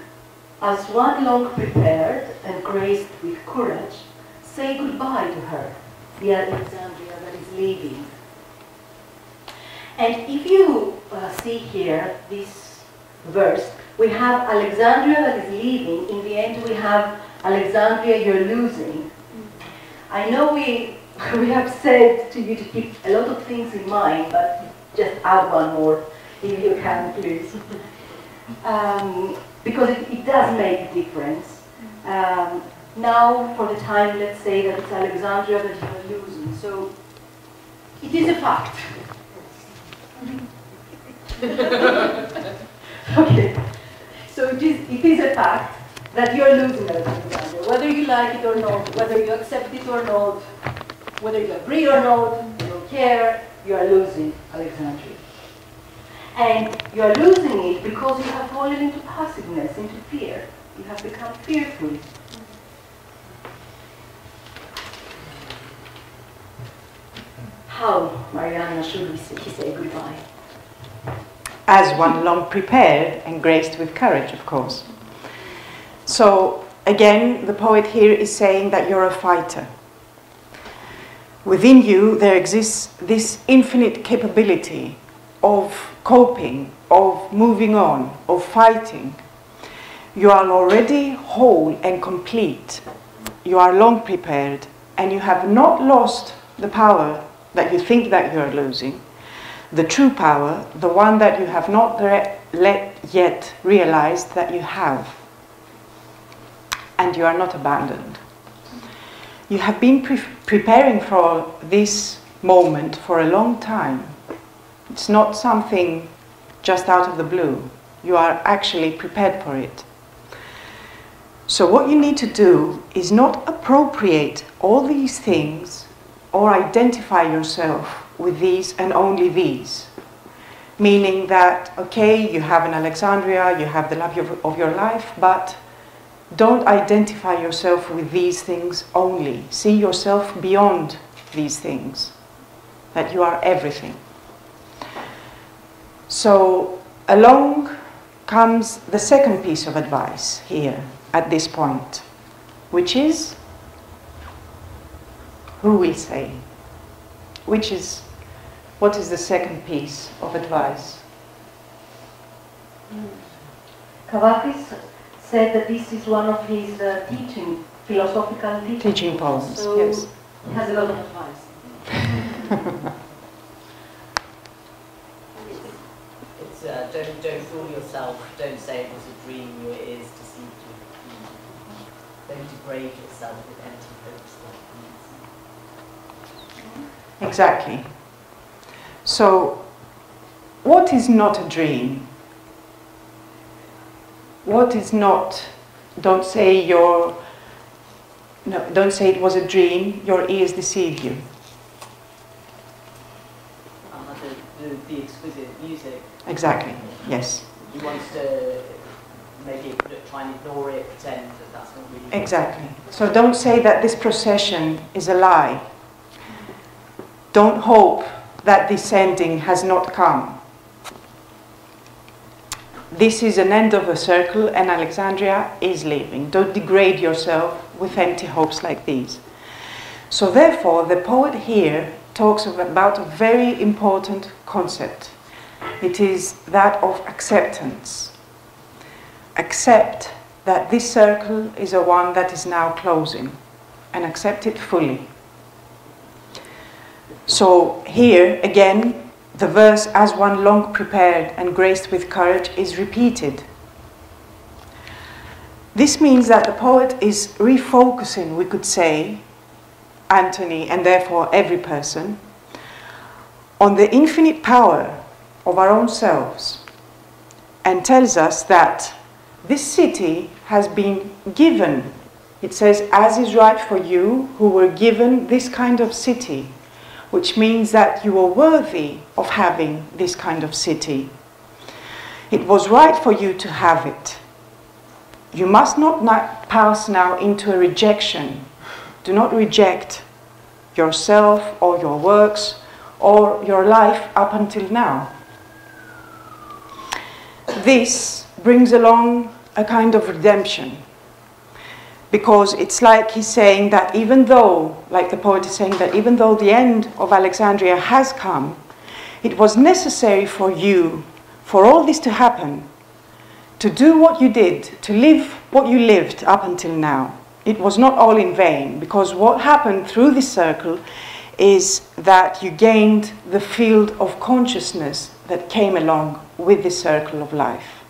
as one long prepared and graced with courage, say goodbye to her, the Alexandria that is leaving. And if you see here this verse, we have Alexandria that is leaving. In the end, we have Alexandria you're losing. I know we have said to you to keep a lot of things in mind, but just add one more, if you can, please. Because it does make a difference. Now, for the time, let's say that it's Alexandria that you're losing. So, it is a fact. Okay. So it is a fact that you're losing Alexandria, whether you like it or not, whether you accept it or not, whether you agree or not, you don't care, you are losing Alexandria. And you are losing it because you have fallen into passiveness, into fear. You have become fearful. How, Mariana, should he say goodbye? As one long prepared and graced with courage, of course. So, again, the poet here is saying that you're a fighter. Within you, there exists this infinite capability of coping, of moving on, of fighting. You are already whole and complete. You are long prepared, and you have not lost the power that you think that you are losing. The true power, the one that you have not yet realized that you have. And you are not abandoned. you have been preparing for this moment for a long time. It's not something just out of the blue. You are actually prepared for it. So what you need to do is not appropriate all these things or identify yourself with these and only these. Meaning that, okay, you have an Alexandria, you have the love of your life, but don't identify yourself with these things only. See yourself beyond these things, that you are everything. So along comes the second piece of advice here at this point, which is, who will say? What is the second piece of advice? Kava said that this is one of his philosophical teaching poems. So yes. He has a lot of advice. It's don't fool yourself. Don't say it was a dream. Your ears deceived you. Don't degrade yourself with empty hopes like these. Exactly. So, what is not a dream? What is not? Don't say don't say it was a dream. Your ears deceive you. The exquisite music. Exactly. Yes. He wants to maybe try and ignore it, pretend that that's not really. Exactly. So don't say that this procession is a lie. Don't hope that this ending has not come. This is an end of a circle and Alexandria is leaving. Don't degrade yourself with empty hopes like these. So therefore, the poet here talks about a very important concept. It is that of acceptance. Accept that this circle is a one that is now closing, and accept it fully. So here, again, the verse, as one long prepared and graced with courage, is repeated. This means that the poet is refocusing, we could say, Anthony, and therefore every person, on the infinite power of our own selves, and tells us that this city has been given. It says, as is right for you who were given this kind of city, which means that you are worthy of having this kind of city. It was right for you to have it. You must not pass now into a rejection. Do not reject yourself or your works or your life up until now. This brings along a kind of redemption, because it's like he's saying that even though, like the poet is saying, that even though the end of Alexandria has come, it was necessary for you, for all this to happen, to do what you did, to live what you lived up until now. It was not all in vain, because what happened through this circle is that you gained the field of consciousness that came along with the circle of life,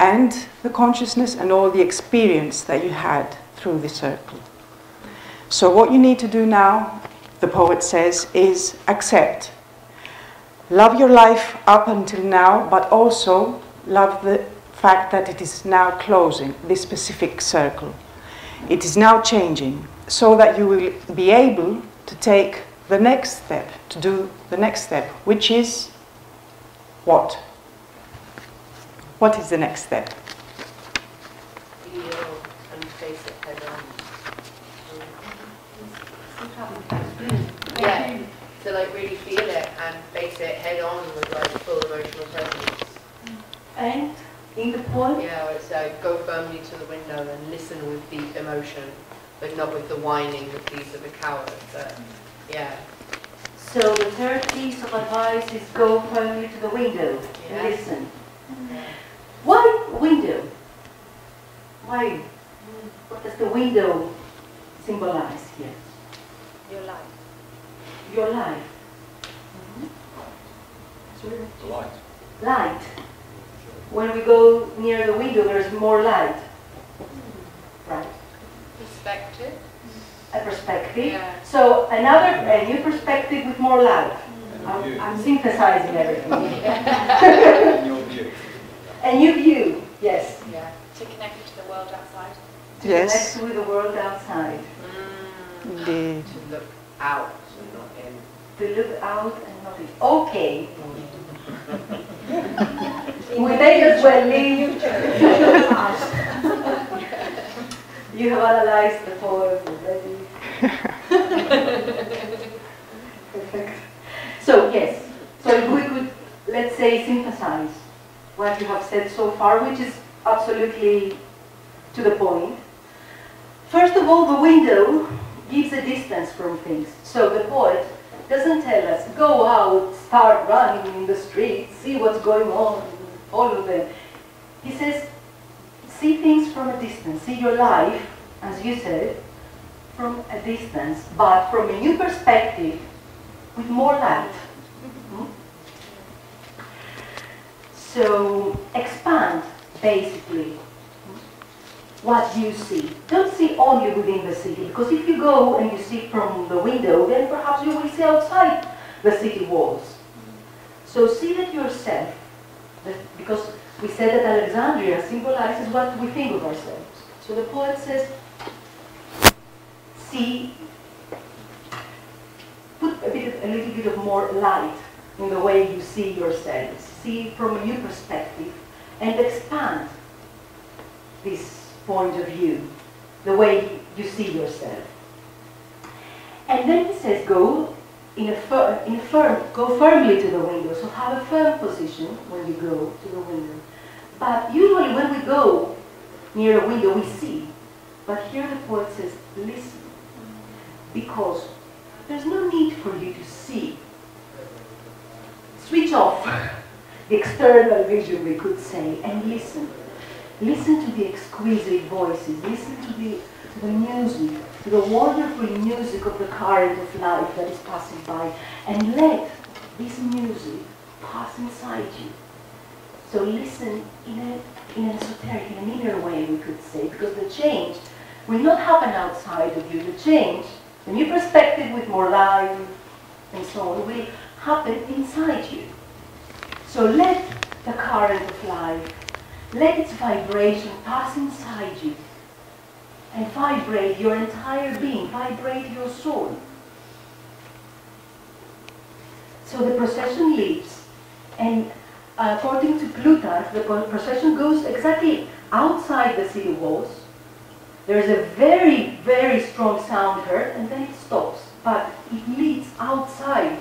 and the consciousness and all the experience that you had through the circle. So what you need to do now, the poet says, is accept. Love your life up until now, but also love the fact that it is now closing, this specific circle. It is now changing, so that you will be able to take the next step, to do the next step, which is what? What is the next step? Feel and face it head on. Yeah, to like really feel it and face it head on with like full emotional presence. And in the poem? Yeah, it's like go firmly to the window and listen with deep emotion, but not with the whining, the pleas of a coward. But yeah. So the third piece of advice is go firmly to the window and listen. Yeah. Why window? Why? What does the window symbolize here? Your life. Your life. The light. Light. When we go near the window, there's more light. Right. Perspective. a perspective. So a new perspective with more light. I'm synthesizing everything. A new view. A new view, yes. Yeah. To connect you to the world outside. To connect with the world outside. Indeed. To look out and not in. To look out and not in. Okay. We may as well leave. You have analyzed the poem already. Perfect. So yes, so if we could, let's say, synthesize what you have said so far, which is absolutely to the point. First of all, the window gives a distance from things. So the poet doesn't tell us, go out, start running in the streets, see what's going on, follow them. He says, see things from a distance, see your life, as you said, from a distance, but from a new perspective, with more light. So expand, basically, what you see. Don't see only within the city, because if you go and you see from the window, then perhaps you will see outside the city walls. So see that yourself, because we said that Alexandria symbolizes what we think of ourselves. So the poet says, see, put a little bit of more light in the way you see yourselves. See from a new perspective and expand this point of view, the way you see yourself. And then he says, go go firmly to the window. So have a firm position when you go to the window. But usually when we go near a window, we see. But here the poet says, listen. Because there's no need for you to see. Switch off the external vision, we could say, and listen. Listen to the exquisite voices. Listen to the music, to the wonderful music of the current of life that is passing by, and let this music pass inside you. So listen in an esoteric, in an inner way, we could say, because the change will not happen outside of you. The change, the new perspective with more light and so on, will happen inside you. So let the current of life, let its vibration pass inside you and vibrate your entire being, vibrate your soul. So the procession leaves, and according to Plutarch, the procession goes exactly outside the city walls. There's a very, very strong sound heard, and then it stops. But it leads outside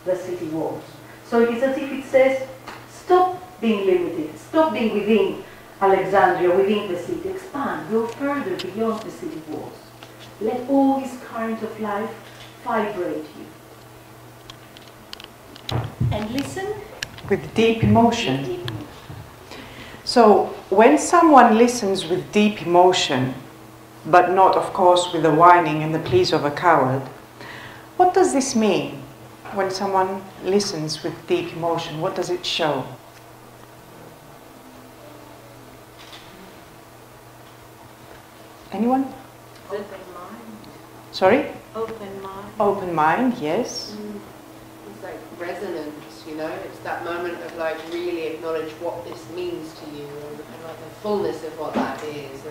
the city walls. So it is as if it says, stop being limited, stop being within Alexandria, within the city, expand, go further beyond the city walls. Let all this current of life vibrate you. And listen. With deep emotion. So when someone listens with deep emotion, but not, of course, with the whining and the pleas of a coward, what does this mean? When someone listens with deep emotion, what does it show? Anyone? Open mind. Sorry? Open mind. Open mind, yes. It's like resonance, you know? It's that moment of like really acknowledge what this means to you and like the fullness of what that is,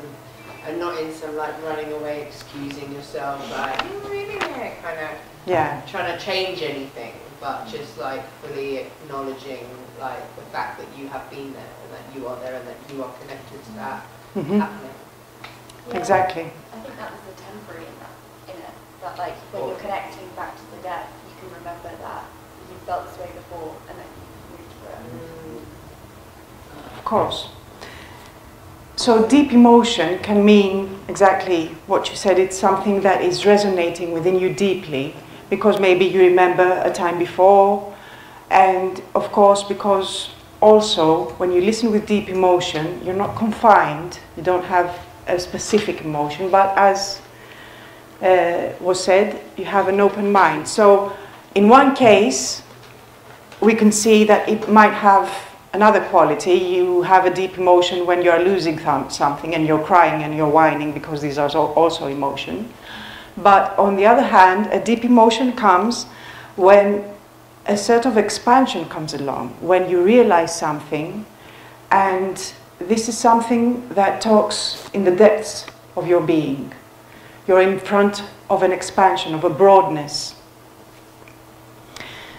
and not in some like running away, excusing yourself, like really kind of trying to change anything, but just like fully acknowledging like the fact that you have been there and that you are there and that you are connected to that happening. Yeah. Exactly. I think that was the temporary in it. That like when you're connecting back to the death, you can remember that you felt this way before and then you moved through it. Of course. So deep emotion can mean exactly what you said. It's something that is resonating within you deeply, because maybe you remember a time before, and of course because also when you listen with deep emotion, you're not confined, you don't have a specific emotion, but as was said, you have an open mind. So in one case, we can see that it might have another quality. You have a deep emotion when you're losing something and you're crying and you're whining, because these are also emotion. But on the other hand, a deep emotion comes when a sort of expansion comes along, when you realize something, and this is something that talks in the depths of your being. You're in front of an expansion, of a broadness.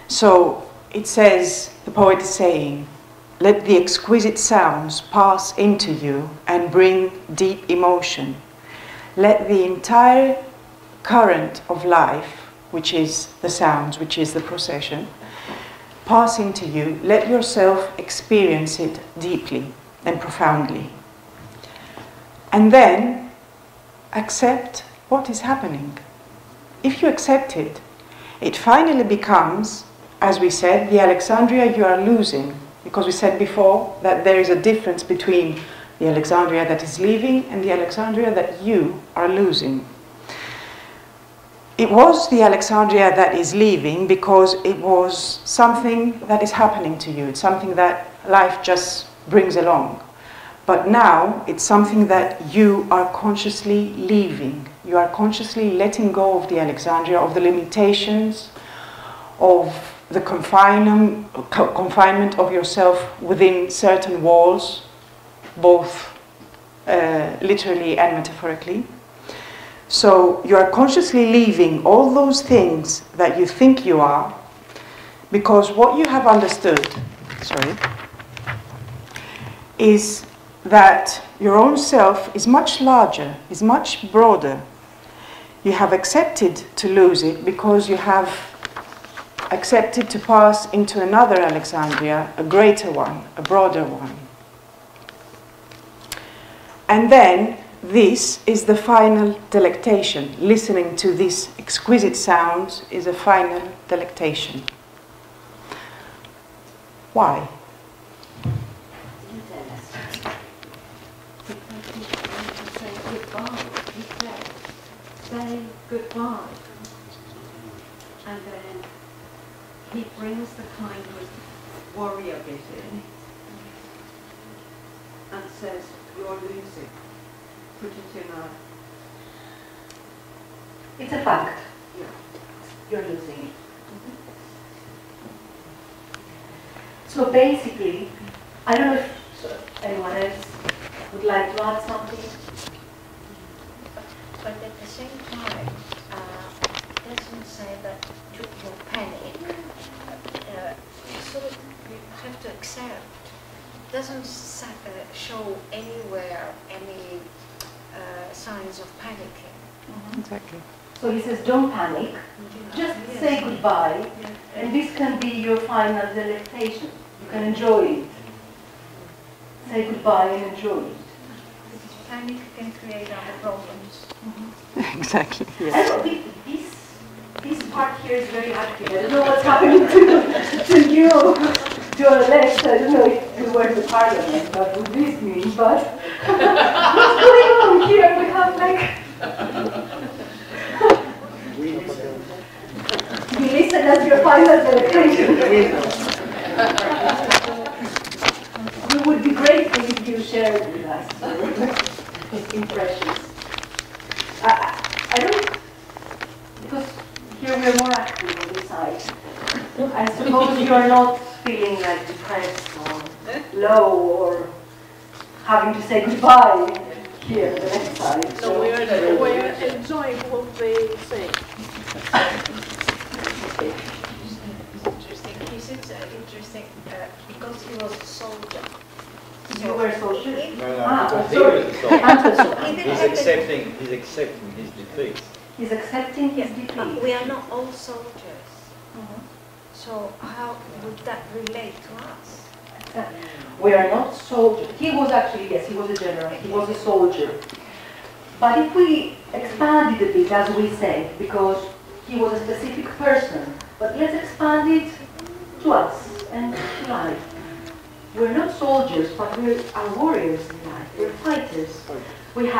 So it says, the poet is saying, let the exquisite sounds pass into you and bring deep emotion. Let the entire current of life, which is the sounds, which is the procession, pass into you. Let yourself experience it deeply and profoundly. And then accept what is happening. If you accept it, it finally becomes, as we said, the Alexandria you are losing. Because we said before that there is a difference between the Alexandria that is leaving and the Alexandria that you are losing. It was the Alexandria that is leaving because it was something that is happening to you. It's something that life just brings along. But now it's something that you are consciously leaving. You are consciously letting go of the Alexandria, of the limitations, of the confinement of yourself within certain walls, both literally and metaphorically. So you are consciously leaving all those things that you think you are, because what you have understood, is that your own self is much larger, is much broader. You have accepted to lose it because you have accepted to pass into another Alexandria, a greater one, a broader one. And then this is the final delectation. Listening to these exquisite sounds is a final delectation. Why? Say goodbye. And then he brings the kind of warrior bit in and says, you're losing. Put it in a... It's a fact. Yeah. You're losing. So basically, I don't know if anyone else would like to add something. But at the same time, it doesn't say that your panic, so you have to accept. It doesn't show anywhere any signs of panicking. Exactly. So he says, don't panic, just say goodbye, and this can be your final delectation. You can enjoy it. Say goodbye and enjoy it. Panic can create other problems. Exactly. Yes. This part here is very active. I don't know what's happening to you, to your left. I don't know if you were in Parliament, what would this mean, but what's going on here? We have like... You listen as your final delectation. We would be grateful if you shared with us your impressions. I don't, because here we're more active on this side. I suppose you are not feeling like depressed or low or having to say goodbye here, the next side. No, we're enjoying what they say. Interesting. He said interesting because he was a soldier. You were a soldier? No, sorry. He's accepting his defeat. He's accepting his defeat. We are not all soldiers. So how would that relate to us? We are not soldiers. He was actually, yes, he was a general. He was a soldier. But if we expand it a bit, as we said, because he was a specific person, but let's expand it to us and to life. We're not soldiers, but we are warriors in life. We're fighters. We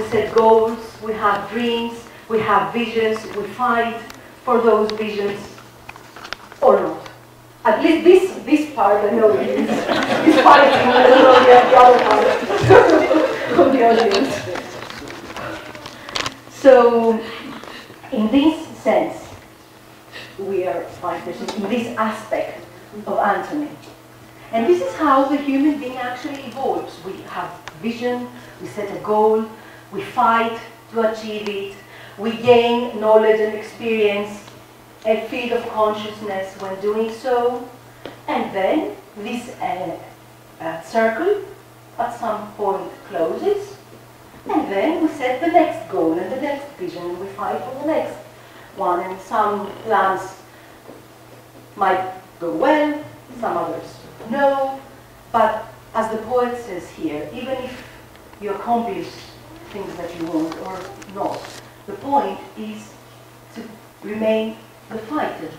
set goals, we have dreams, we have visions, we fight for those visions, or not. At least this part I know is fighting, I don't know the other part of the audience. So, In this sense, we are in this aspect of Antony. And this is how the human being actually evolves. We have vision, we set a goal, we fight to achieve it, we gain knowledge and experience, a field of consciousness when doing so, and then this circle at some point closes, and then we set the next goal and the next vision, and we fight for the next one, and some plans might go well, some others no, but as the poet says here, even if you accomplish things that you want or not, the point is to remain the fighter.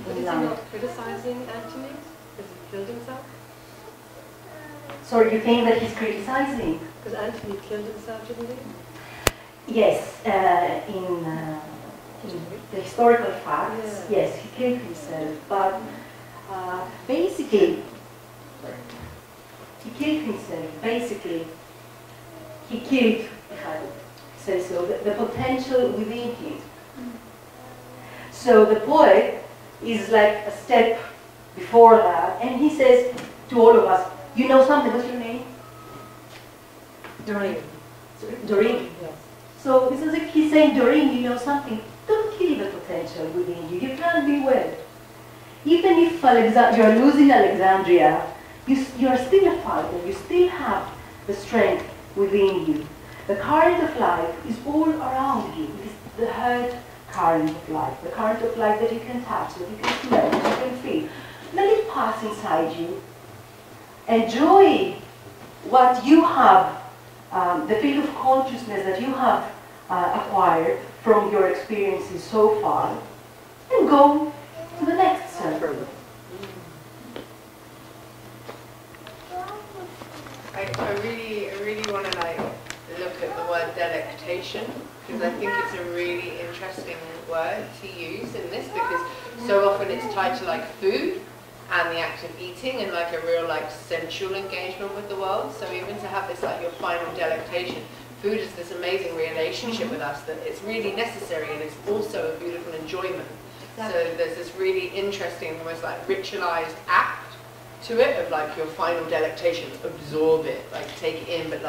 But is he not criticizing Antony because he killed himself? Sorry, you think that he's criticizing? Because Antony killed himself, didn't he? Yes, in the historical facts, yes, he killed himself, but basically, he killed himself. Basically, he killed, if I say so, the potential within him. So the poet is like a step before that, and he says to all of us, you know something, what's your name? Doreen. Doreen? Yes. So this is like he's saying, Doreen, you know something, don't kill the potential within you, you can be well. Even if you're losing Alexandria, you're still a fighter, you still have the strength within you. The current of life is all around you. It is the herd current of life, the current of life that you can touch, that you can smell, that you can feel. Let it pass inside you. Enjoy what you have, the field of consciousness that you have acquired from your experiences so far, and go to the next circle. I really want to look at the word delectation, because I think it's a really interesting word to use in this, because so often it's tied to food and the act of eating and a real sensual engagement with the world. So even to have this your final delectation, food is this amazing relationship with us that it's really necessary, and it's also a beautiful enjoyment. Exactly. So there's this really interesting, almost ritualized act to it of your final delectation. Absorb it, take it in, but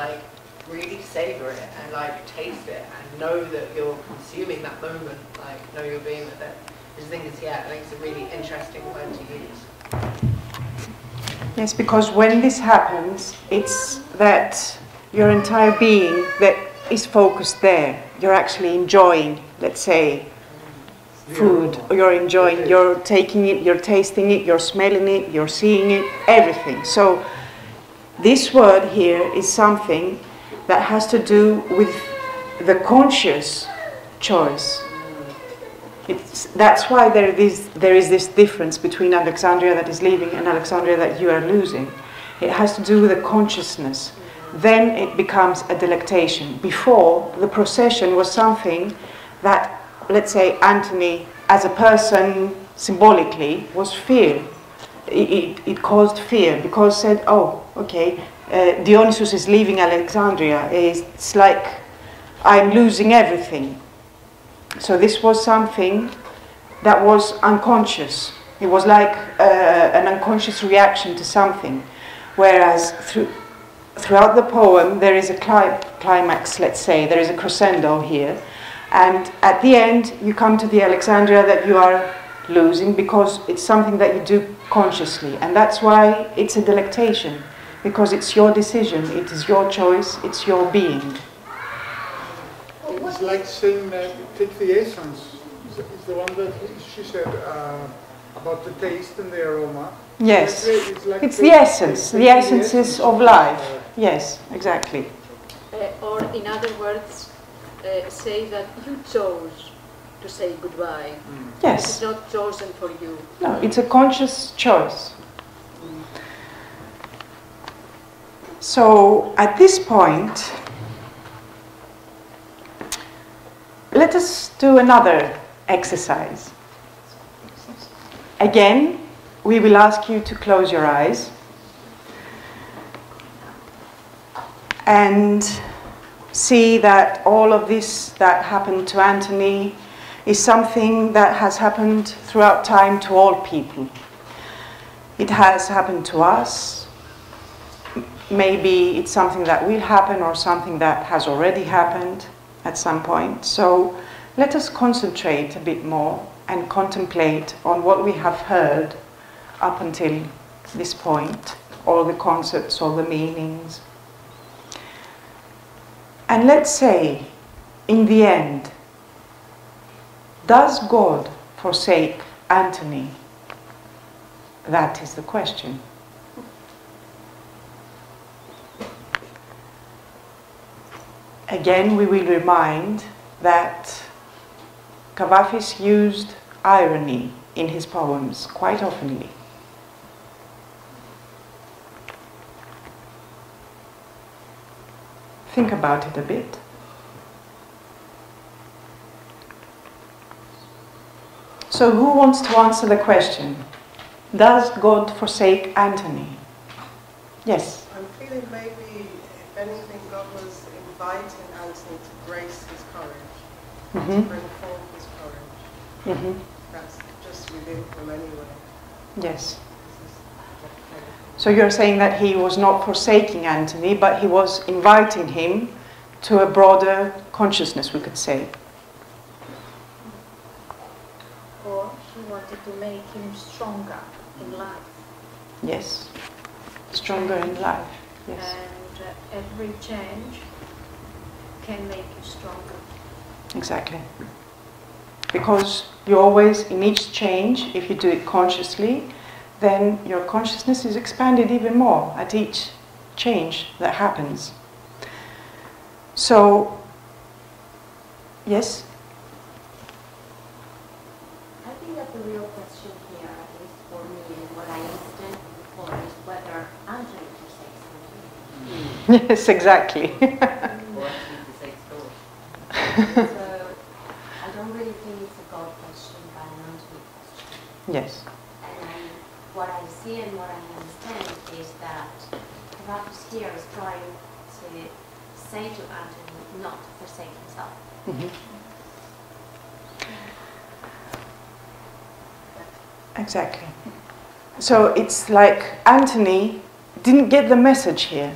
really savor it and taste it and know that you're consuming that moment, know you're being with it. I just think it's I think it's a really interesting word to use. Yes, because when this happens, it's that your entire being that is focused there. You're actually enjoying, let's say, food, or you're enjoying, you're taking it, you're tasting it, you're smelling it, you're seeing it, everything. So this word here is something that has to do with the conscious choice. That's why there is this difference between Alexandria that is leaving and Alexandria that you are losing. It has to do with the consciousness. Then it becomes a delectation. Before, the procession was something that, let's say, Antony, as a person, symbolically, was fear. It caused fear, because said, oh, okay, Dionysus is leaving Alexandria. It's like I'm losing everything. So this was something that was unconscious. It was like an unconscious reaction to something. Whereas throughout the poem, there is a climax, let's say, there is a crescendo here. And at the end, you come to the Alexandria that you are losing, because it's something that you do consciously. And that's why it's a delectation, because it's your decision, it is your choice, it's your being. It's like saying take the essence. It's the one that she said about the taste and the aroma. Yes, it's the essence. The essences of life. Yes, exactly. Or in other words, say that you chose to say goodbye. Yes. It's not chosen for you. No, it's a conscious choice. So at this point, let us do another exercise. Again, we will ask you to close your eyes and see that all of this that happened to Antony is something that has happened throughout time to all people. It has happened to us. Maybe it's something that will happen or something that has already happened at some point. So let us concentrate a bit more and contemplate on what we have heard up until this point, all the concepts, all the meanings. And let's say, in the end, does God forsake Antony? That is the question. Again, we will remind that Kavafis used irony in his poems quite oftenly. Think about it a bit. So who wants to answer the question? Does God forsake Antony? Yes? I'm feeling maybe, if anything, God was inviting Antony to grace his courage, to bring forth his courage. That's just within him anyway. Yes. So you're saying that he was not forsaking Antony, but he was inviting him to a broader consciousness, we could say. Or he wanted to make him stronger in life. Yes. Stronger in life. Yes. And every change can make you stronger. Exactly. Because you always, in each change, if you do it consciously, then your consciousness is expanded even more at each change that happens. So, yes? I think that the real question here, at least for me, and what I understand before, is whether Antony forsakes Antony. Yes, exactly. So, I don't really think it's a God question, but an Antony question. Yes. What I see and what I understand is that Kavafis here is trying to say to Antony not to forsake himself. Exactly. So it's like Antony didn't get the message here.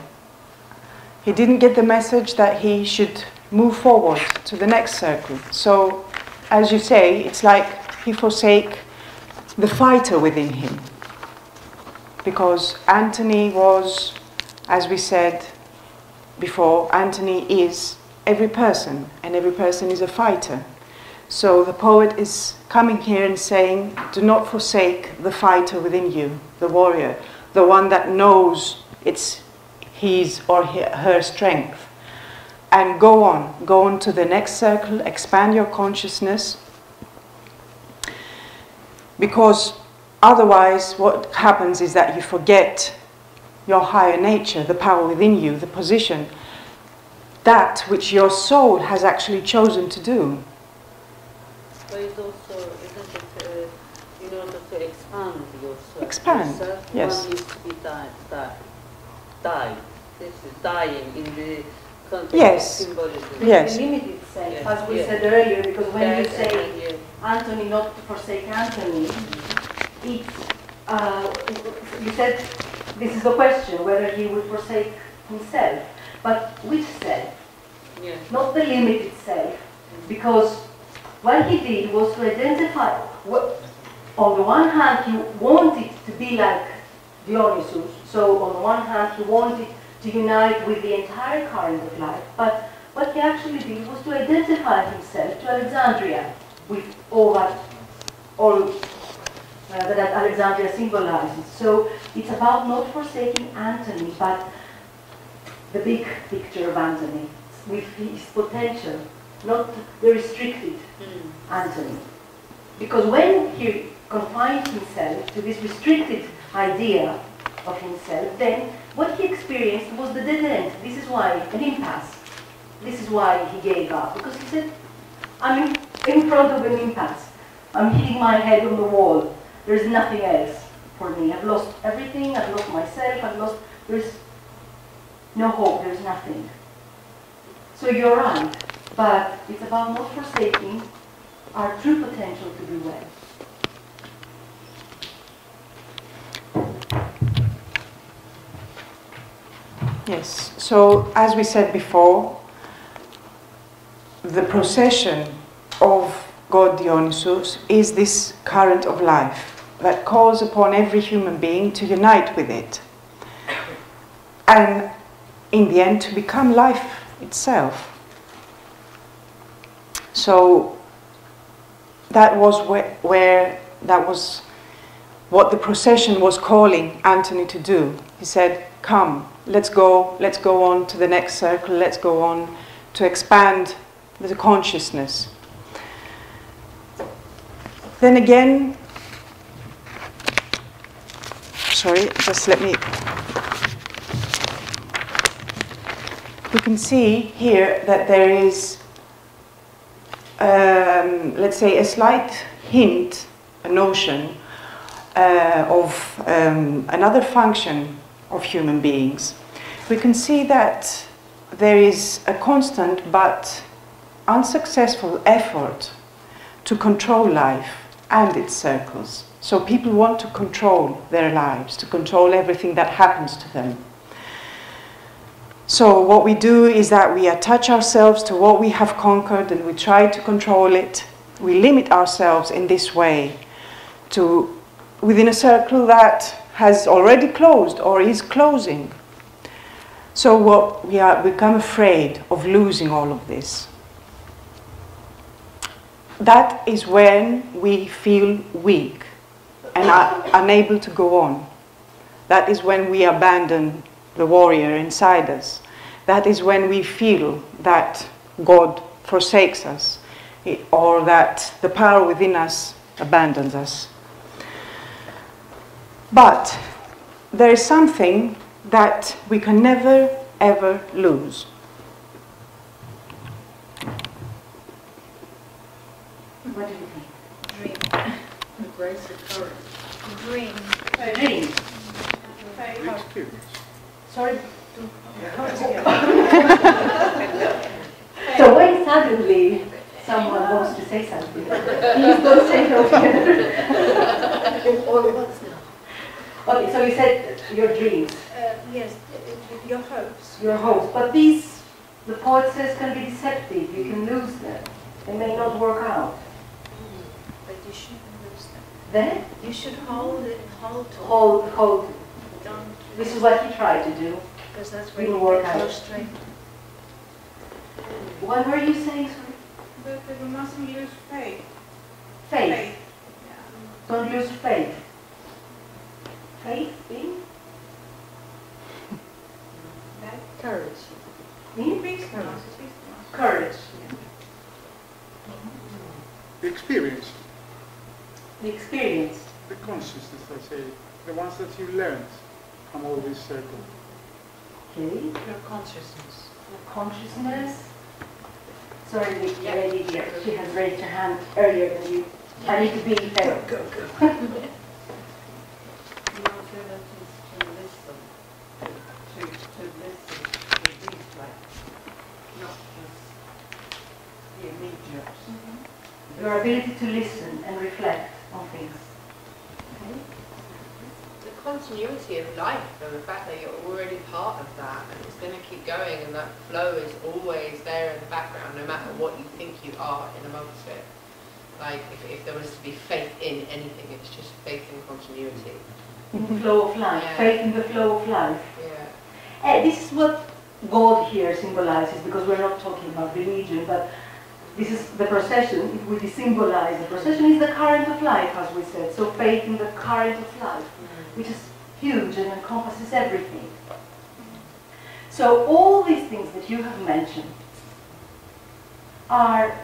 He didn't get the message that he should move forward to the next circle. So, as you say, it's like he forsake the fighter within him. Because Antony was, as we said before, Antony is every person, and every person is a fighter. So the poet is coming here and saying, do not forsake the fighter within you, the warrior, the one that knows it's his or her strength. And go on to the next circle, expand your consciousness, because otherwise, what happens is that you forget your higher nature, the power within you, the position, that which your soul has actually chosen to do. But it's also, isn't it, in order to expand yourself? Expand, yes. One needs to be died. This is dying in the context of symbolism. Yes. The limited sense, as we said earlier, because when you say Antony not to forsake Antony, it's, you said this is the question, whether he would forsake himself. But which self? Yeah. Not the limited self. Because what he did was to identify, on the one hand he wanted to be like Dionysus, so on the one hand he wanted to unite with the entire current of life, but what he actually did was to identify himself to Alexandria, with all that Alexandria symbolizes. So it's about not forsaking Antony, but the big picture of Antony, with his potential, not the restricted Antony. Because when he confined himself to this restricted idea of himself, then what he experienced was the dead end. This is why, an impasse. This is why he gave up. Because he said, I'm in front of an impasse. I'm hitting my head on the wall. There's nothing else for me. I've lost everything. I've lost myself. There's no hope. There's nothing. So you're right. But it's about not forsaking our true potential to be well. Yes, so as we said before, the procession of God Dionysus is this current of life that calls upon every human being to unite with it and in the end to become life itself. So that was that was what the procession was calling Antony to do. He said, come, let's go on to the next circle, let's go on to expand the consciousness. Then again, sorry, just let me, we can see here that there is, let's say, a slight hint, a notion of another function of human beings. We can see that there is a constant but unsuccessful effort to control life and its circles. So people want to control their lives, to control everything that happens to them. So what we do is that we attach ourselves to what we have conquered and we try to control it. We limit ourselves in this way to within a circle that has already closed or is closing. So what we become afraid of losing all of this. That is when we feel weak and are unable to go on. That is when we abandon the warrior inside us. That is when we feel that God forsakes us or that the power within us abandons us. But there is something that we can never, ever lose. What do you think? Dream. Embrace the courage. Dream. Dream. Experience. Sorry? So when suddenly someone wants to say something, please don't say no all at once now. Okay, so you said your dreams. Yes, your hopes. Your hopes. But these, the poet says, can be deceptive. You can lose them. They may not work out. But you shouldn't lose them. Then? You should hold it, hold to Hold. it. Don't. This is what he tried to do. Because that's where Didn't you work get out. your strength. What were you saying, sorry? But we mustn't lose faith. Faith. Yeah. Don't lose faith. Faith in? Courage. In? Courage. Courage. The experience, The experience. the consciousness, I say, the ones that you learned from all this circle. Okay. Your consciousness. Consciousness. Sorry, the lady here, she has raised her hand earlier than you. I need to be fair. Go. Your ability to listen, to listen to these facts, not just the immediate. Your ability to listen and reflect on things. Okay. The continuity of life and the fact that you're already part of that and it's going to keep going and that flow is always there in the background no matter what you think you are in amongst it. Like if there was to be faith in anything, it's just faith in continuity. In the flow of life. Yeah. Faith in the flow of life. Yeah. This is what God here symbolizes, because we're not talking about religion, but this is the procession. It will symbolize. The procession is the current of life, as we said. So faith in the current of life, which is huge and encompasses everything. So all these things that you have mentioned are,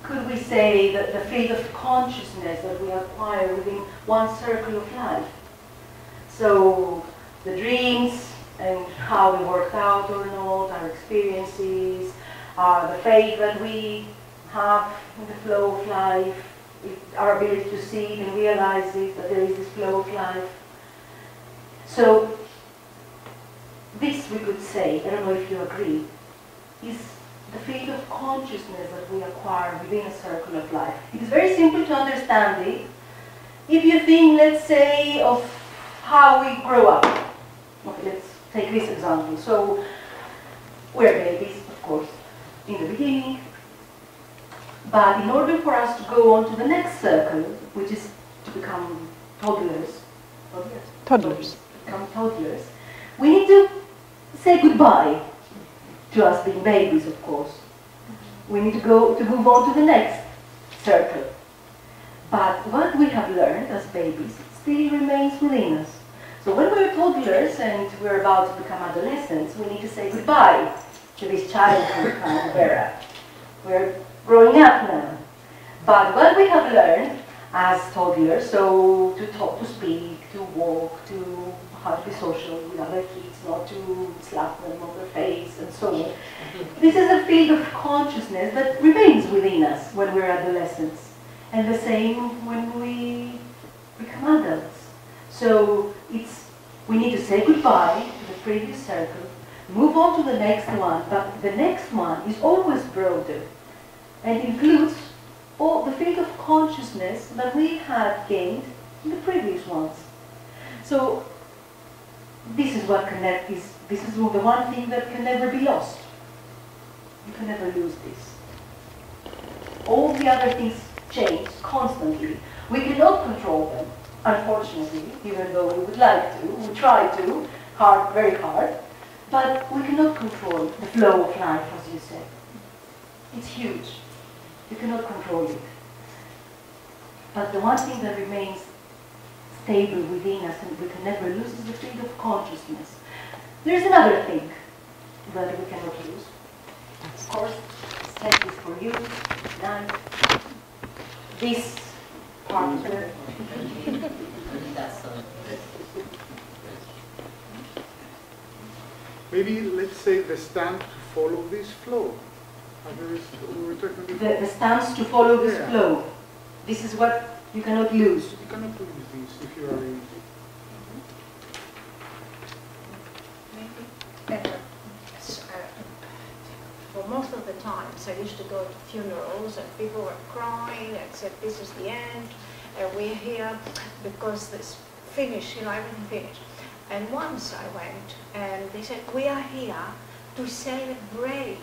could we say, that the field of consciousness that we acquire within one circle of life. So the dreams and how they worked out or not, our experiences, the faith that we have in the flow of life, our ability to see it and realize it, that there is this flow of life. So this, we could say, I don't know if you agree, is the field of consciousness that we acquire within a circle of life. It is very simple to understand it. If you think, let's say, of how we grow up. Okay, let's take this example. So, we're babies, of course, in the beginning. But in order for us to go on to the next circle, which is to become toddlers, become toddlers, we need to say goodbye to us being babies, of course. We need to move on to the next circle. But what we have learned as babies still remains within us. So when we're toddlers and we're about to become adolescents, we need to say goodbye to this childhood kind of era. We're growing up now. But what we have learned as toddlers, so to talk, to speak, to walk, to how to be social with other kids, not to slap them on their face and so on. This is a field of consciousness that remains within us when we're adolescents. And the same when we become adults. So we need to say goodbye to the previous circle, move on to the next one, but the next one is always broader and includes all the field of consciousness that we had gained in the previous ones. So this is what this is the one thing that can never be lost. You can never lose this. All the other things change constantly. We cannot control them, unfortunately, even though we would like to. We try to, very hard, but we cannot control the flow of life, as you said. It's huge. You cannot control it. But the one thing that remains stable within us and we can never lose is the field of consciousness. There's another thing that we cannot lose. Of course, take this for you. Now, this part of it. Maybe let's say the stand to follow this flow. The stance to follow this flow. This is what you cannot lose. You cannot lose this if you are in. Maybe for most of the times, I used to go to funerals and people were crying and said, "This is the end. We're here because this finished. Everything finished." And once I went and they said, "We are here to celebrate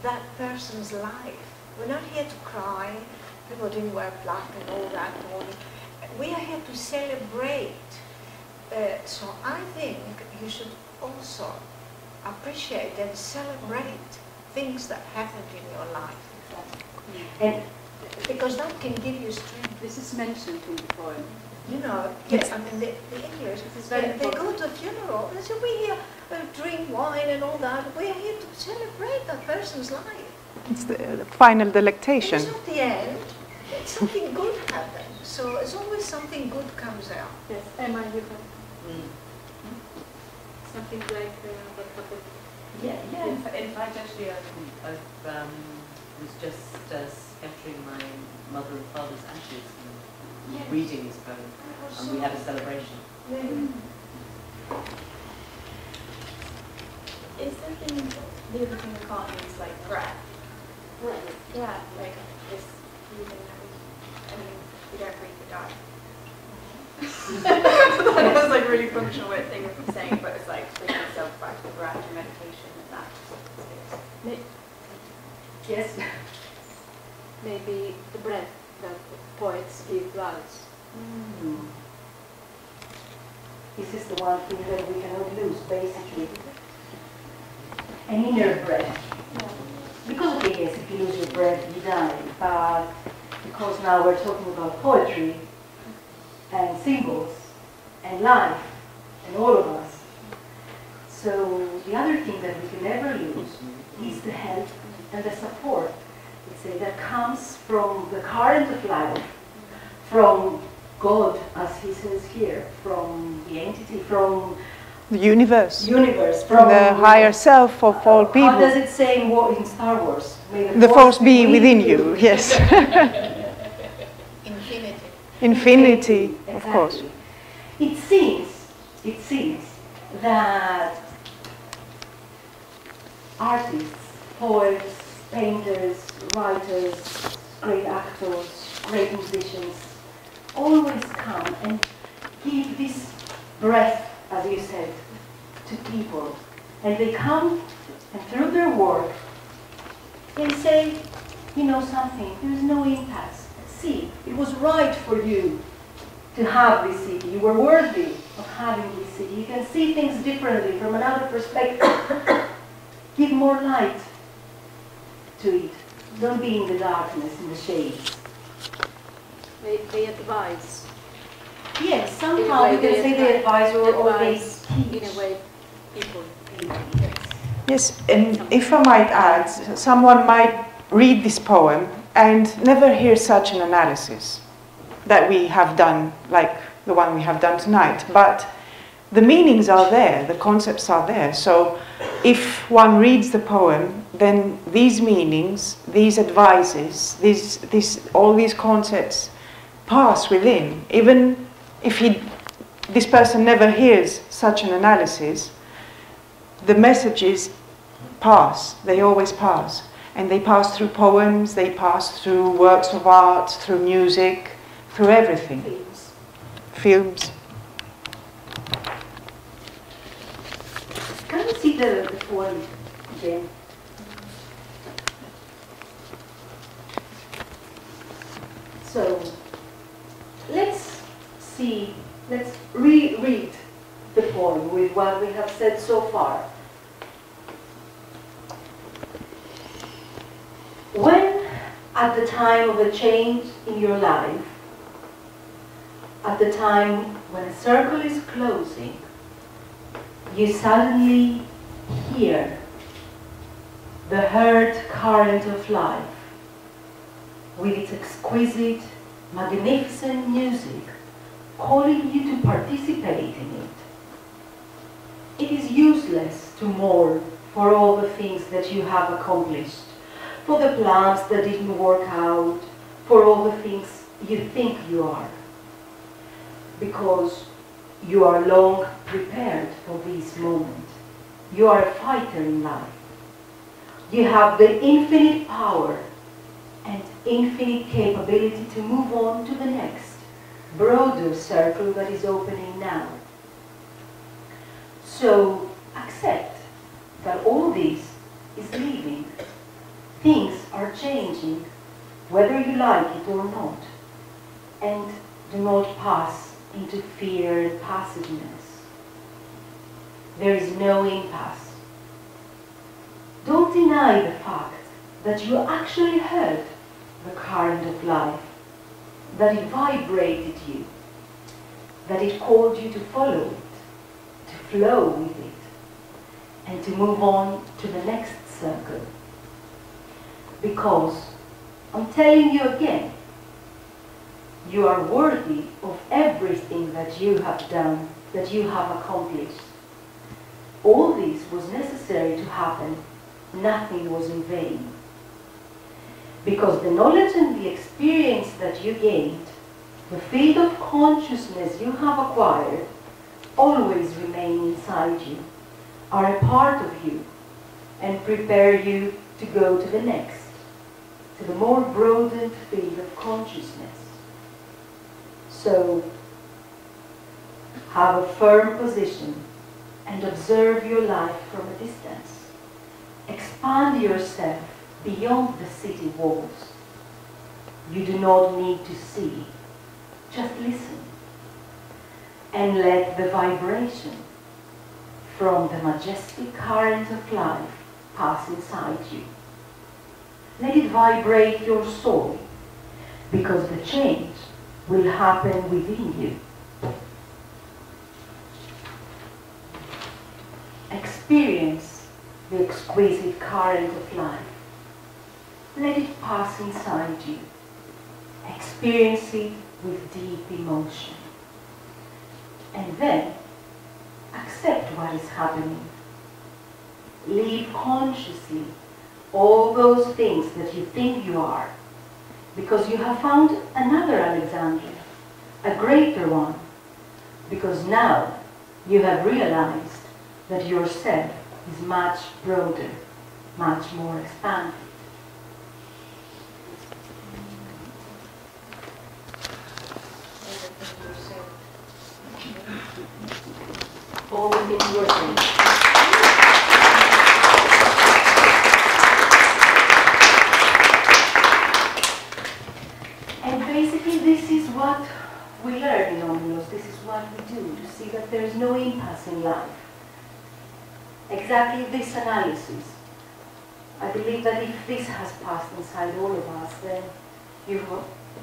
that person's life. We're not here to cry." People didn't wear black and all that. We are here to celebrate. So I think you should also appreciate and celebrate things that happened in your life. And because that can give you strength. This is mentioned in the poem. Yes, I mean, the English, they go to a funeral and say, "We're here to drink wine and all that. We're here to celebrate that person's life." It's the final delectation. It's not the end. It's something good happened. So it's always something good comes out. Yes, Emma, you can. Something like what happened. Yeah. In fact, actually, I was just scattering my mother and father's ashes and reading this poem, and we had a celebration. Is there the other thing we can't use, like breath? Right. Yeah, like this breathing that we don't breathe, we die. That was like really functional way of thing of saying, but it's like bringing yourself back to the breath and meditation and that. Yes. Maybe the breath that poets give flowers. This is the one thing that we cannot lose, basically. An inner breath. Because, okay, yes, if you lose your breath, you die. But because now we're talking about poetry and symbols and life and all of us. So the other thing that we can never lose is the help and the support, let's say, that comes from the current of life, from God, as he says here, from the entity, from the universe, from the higher self of all people. How does it say in Star Wars? May the force be within you, yes. Infinity. Infinity, exactly. Of course. It seems that artists, poets, painters, writers, great actors, great musicians, always come and give this breath, as you said, to people. And they come and through their work, they say, you know something, there is no impasse. See, it was right for you to have this city. You were worthy of having this city. You can see things differently from another perspective. Give more light to it. Don't be in the darkness, in the shades. They advise. Yes, somehow we can say they advise or they in a way people. Yes, and if I might add, someone might read this poem and never hear such an analysis that we have done, like the one we have done tonight. But the meanings are there, the concepts are there. So if one reads the poem, then these meanings, these advices, all these concepts pass within. Even if this person never hears such an analysis, the messages pass, they always pass. And they pass through poems, they pass through works of art, through music, through everything. Films. Can you see the poem again? So, let's reread the poem with what we have said so far. When, at the time of a change in your life, at the time when a circle is closing, you suddenly hear the heard current of life with its exquisite, magnificent music calling you to participate in it. It is useless to mourn for all the things that you have accomplished, for the plans that didn't work out, for all the things you think you are, because you are long prepared for this moment. You are a fighter in life. You have the infinite power and infinite capability to move on to the next, broader circle that is opening now. So accept that all this is leaving. Things are changing, whether you like it or not, and do not pass into fear and passiveness. There is no impasse. Don't deny the fact that you actually heard the current of life, that it vibrated you, that it called you to follow it, to flow with it, and to move on to the next circle. Because, I'm telling you again, you are worthy of everything that you have done, that you have accomplished. All this was necessary to happen. Nothing was in vain. Because the knowledge and the experience that you gained, the field of consciousness you have acquired, always remain inside you, are a part of you, and prepare you to go to the next, to the more broadened field of consciousness. So, have a firm position and observe your life from a distance. Expand yourself beyond the city walls. You do not need to see, just listen. And let the vibration from the majestic current of life pass inside you. Let it vibrate your soul, because the change will happen within you. Experience the exquisite current of life. Let it pass inside you. Experience it with deep emotion. And then, accept what is happening. Live consciously all those things that you think you are, because you have found another Alexandria, a greater one, because now you have realized that yourself is much broader, much more expanded. All the things you're saying. And basically this is what we learn in Omilus, this is what we do, to see that there is no impasse in life. Exactly this analysis. I believe that if this has passed inside all of us, then you've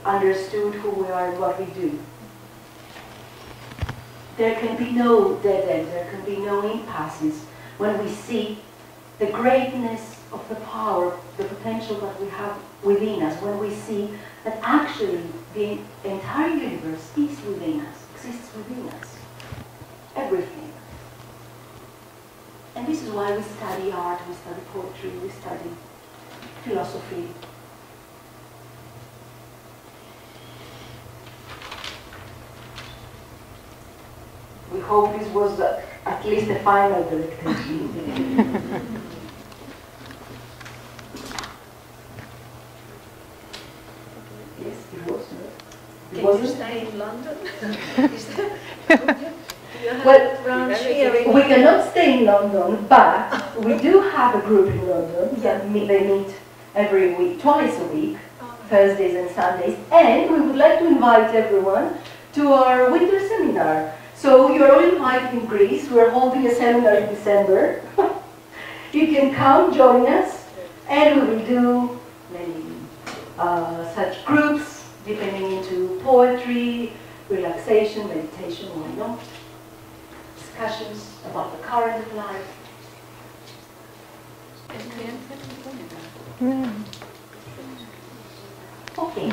understood who we are and what we do. There can be no dead end, there can be no impasses when we see the greatness of the power, the potential that we have within us, when we see that actually the entire universe is within us, exists within us. Everything. And this is why we study art, we study poetry, we study philosophy. We hope this was at least the final direction. Yes, it was. Can you stay in London? Well, we cannot stay in London, but we do have a group in London that they meet every week, twice a week, Thursdays and Sundays, and we would like to invite everyone to our winter seminar. So you're all invited in Greece. We're holding a seminar in December. You can come, join us, and we will do many such groups, depending into poetry, relaxation, meditation, why not? Discussions about the current of life. Okay.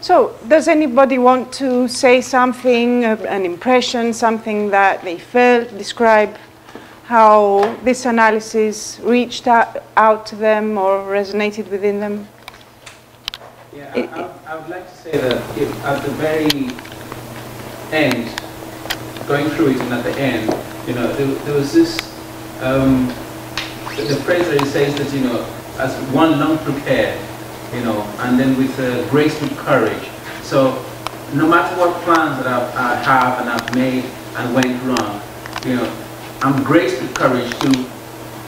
So, does anybody want to say something, an impression, something that they felt, describe how this analysis reached out to them or resonated within them? Yeah, I would like to say that if at the very end, going through it and at the end, you know, there was this, the phrase that it says that, you know, as one long prepared, you know, and then with grace with courage. So no matter what plans that I have and I've made and went wrong, you know, I'm graced with courage to,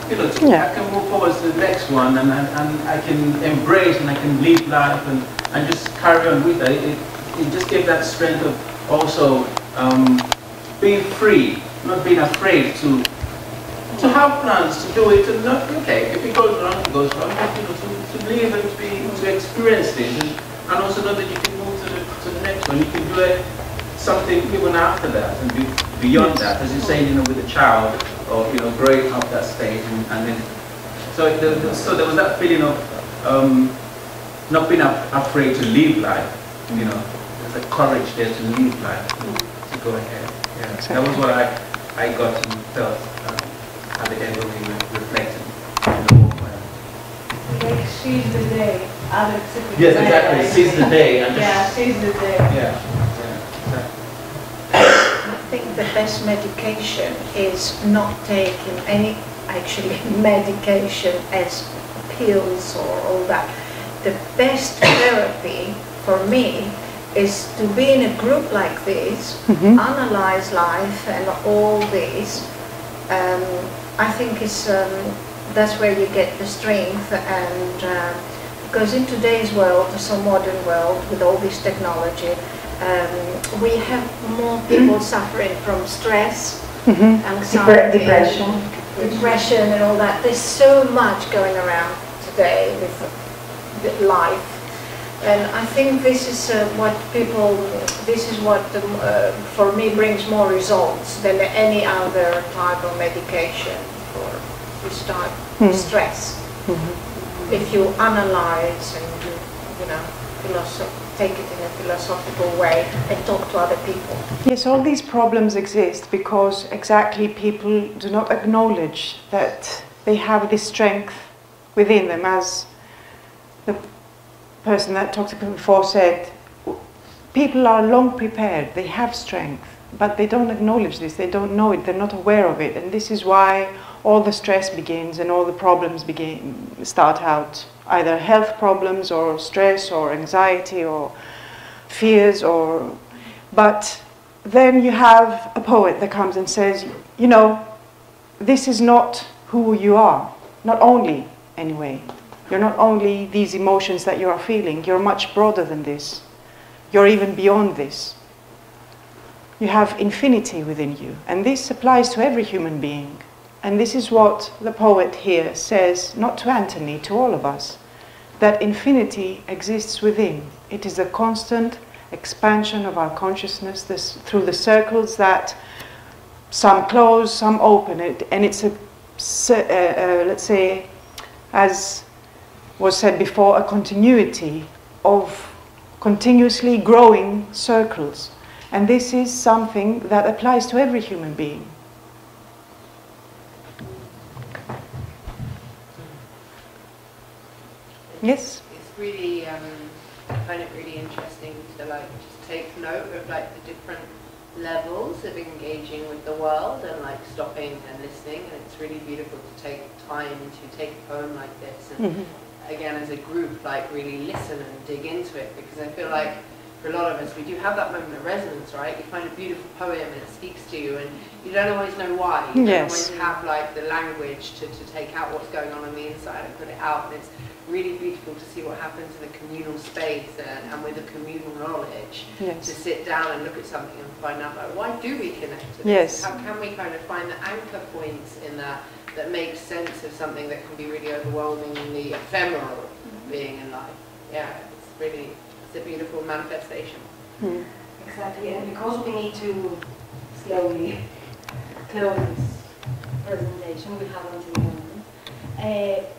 you know, I can move forward to the next one, and I can embrace and I can live life and just carry on with that. It just gave that strength of also being free, not being afraid to have plans, to do it, and not, okay, if it goes wrong, it goes wrong, but, you know, to live and to experience things, and also know that you can move to the next one. You can do it, something even after that, and beyond that, as you say, you know, with a child, or, you know, growing up that stage, and then, so there was that feeling of not being afraid to live life, you know, there's a courage there to live life, to go ahead. Yeah. Exactly. That was what I got and felt at the end when we were reflecting. Like seize the day. Yes, exactly. Seize the day. And yeah, seize the day. Yeah. Exactly. I think the best medication is not taking any actually medication as pills or all that. The best therapy for me is to be in a group like this, analyze life and all this. I think it's that's where you get the strength, and because in today's world, so modern world with all this technology, we have more people suffering from stress, anxiety, depression and all that. There's so much going around today with life. And I think this is what people, this is what for me brings more results than any other type of medication for this type of stress. If you analyze and you know, take it in a philosophical way and talk to other people. Yes, all these problems exist because exactly people do not acknowledge that they have this strength within them, as the person that talked before said, people are long prepared, they have strength, but they don't acknowledge this, they don't know it, they're not aware of it. And this is why all the stress begins and all the problems start out, either health problems or stress or anxiety or fears but then you have a poet that comes and says, you know, this is not who you are, not only anyway. You're not only these emotions that you are feeling, you're much broader than this. You're even beyond this. You have infinity within you, and this applies to every human being. And this is what the poet here says, not to Antony, to all of us, that infinity exists within. It is a constant expansion of our consciousness through the circles that some close, some open, and it's let's say, as was said before, a continuity of continuously growing circles. And this is something that applies to every human being. Yes? It's really, I find it really interesting to like just take note of like the different levels of engaging with the world and like stopping and listening, and it's really beautiful to take time to take a poem like this and again as a group like really listen and dig into it, because I feel like for a lot of us we do have that moment of resonance, right? You find a beautiful poem and it speaks to you and you don't always know why. You don't always have like the language to take out what's going on the inside and put it out, and it's really beautiful to see what happens in a communal space and with a communal knowledge to sit down and look at something and find out like, why do we connect to this? How can we kind of find the anchor points in that makes sense of something that can be really overwhelmingly ephemeral being in life? Yeah, it's a beautiful manifestation. Exactly, and because we need to slowly close this presentation, we have until the moment.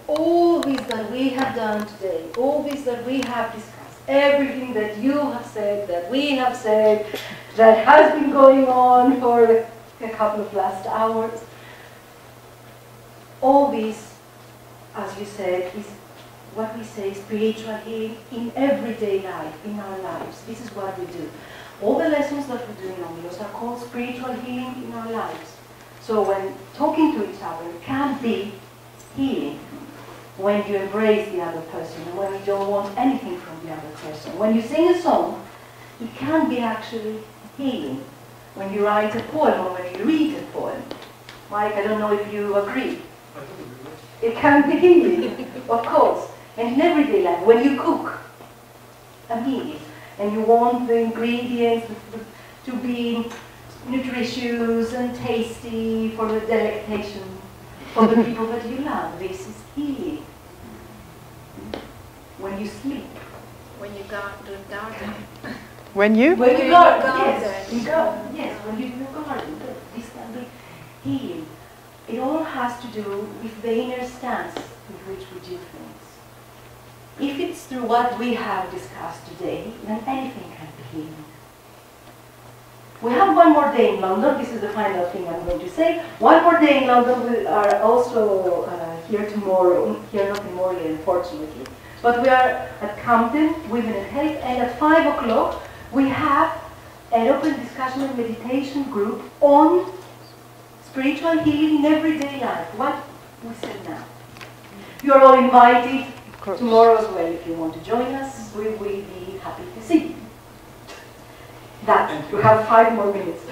All this that we have done today, all this that we have discussed, everything that you have said, that we have said, that has been going on for a couple of last hours, all this, as you said, is what we say spiritual healing in everyday life, in our lives. This is what we do. All the lessons that we do in Omilos are called spiritual healing in our lives. So when talking to each other, it can be healing when you embrace the other person and when you don't want anything from the other person. When you sing a song, it can be actually healing. When you write a poem or when you read a poem. Mike, I don't know if you agree. It can be healing, of course. And in everyday life, when you cook a meal and you want the ingredients to be nutritious and tasty for the delectation for the people that you love, this is healing. When you sleep. When you do garden. When you? When you garden, yes. Yes, when you do garden, this can be healing. It all has to do with the inner stance with which we do things. If it's through what we have discussed today, then anything can be healing. We have one more day in London. This is the final thing I'm going to say. One more day in London. We are also here tomorrow. Here not in Morley, unfortunately. But we are at Camden, Women and Health, and at 5 o'clock we have an open discussion and meditation group on spiritual healing in everyday life. What we said now. You are all invited tomorrow as well. If you want to join us, we will be happy to see you. That, we have 5 more minutes.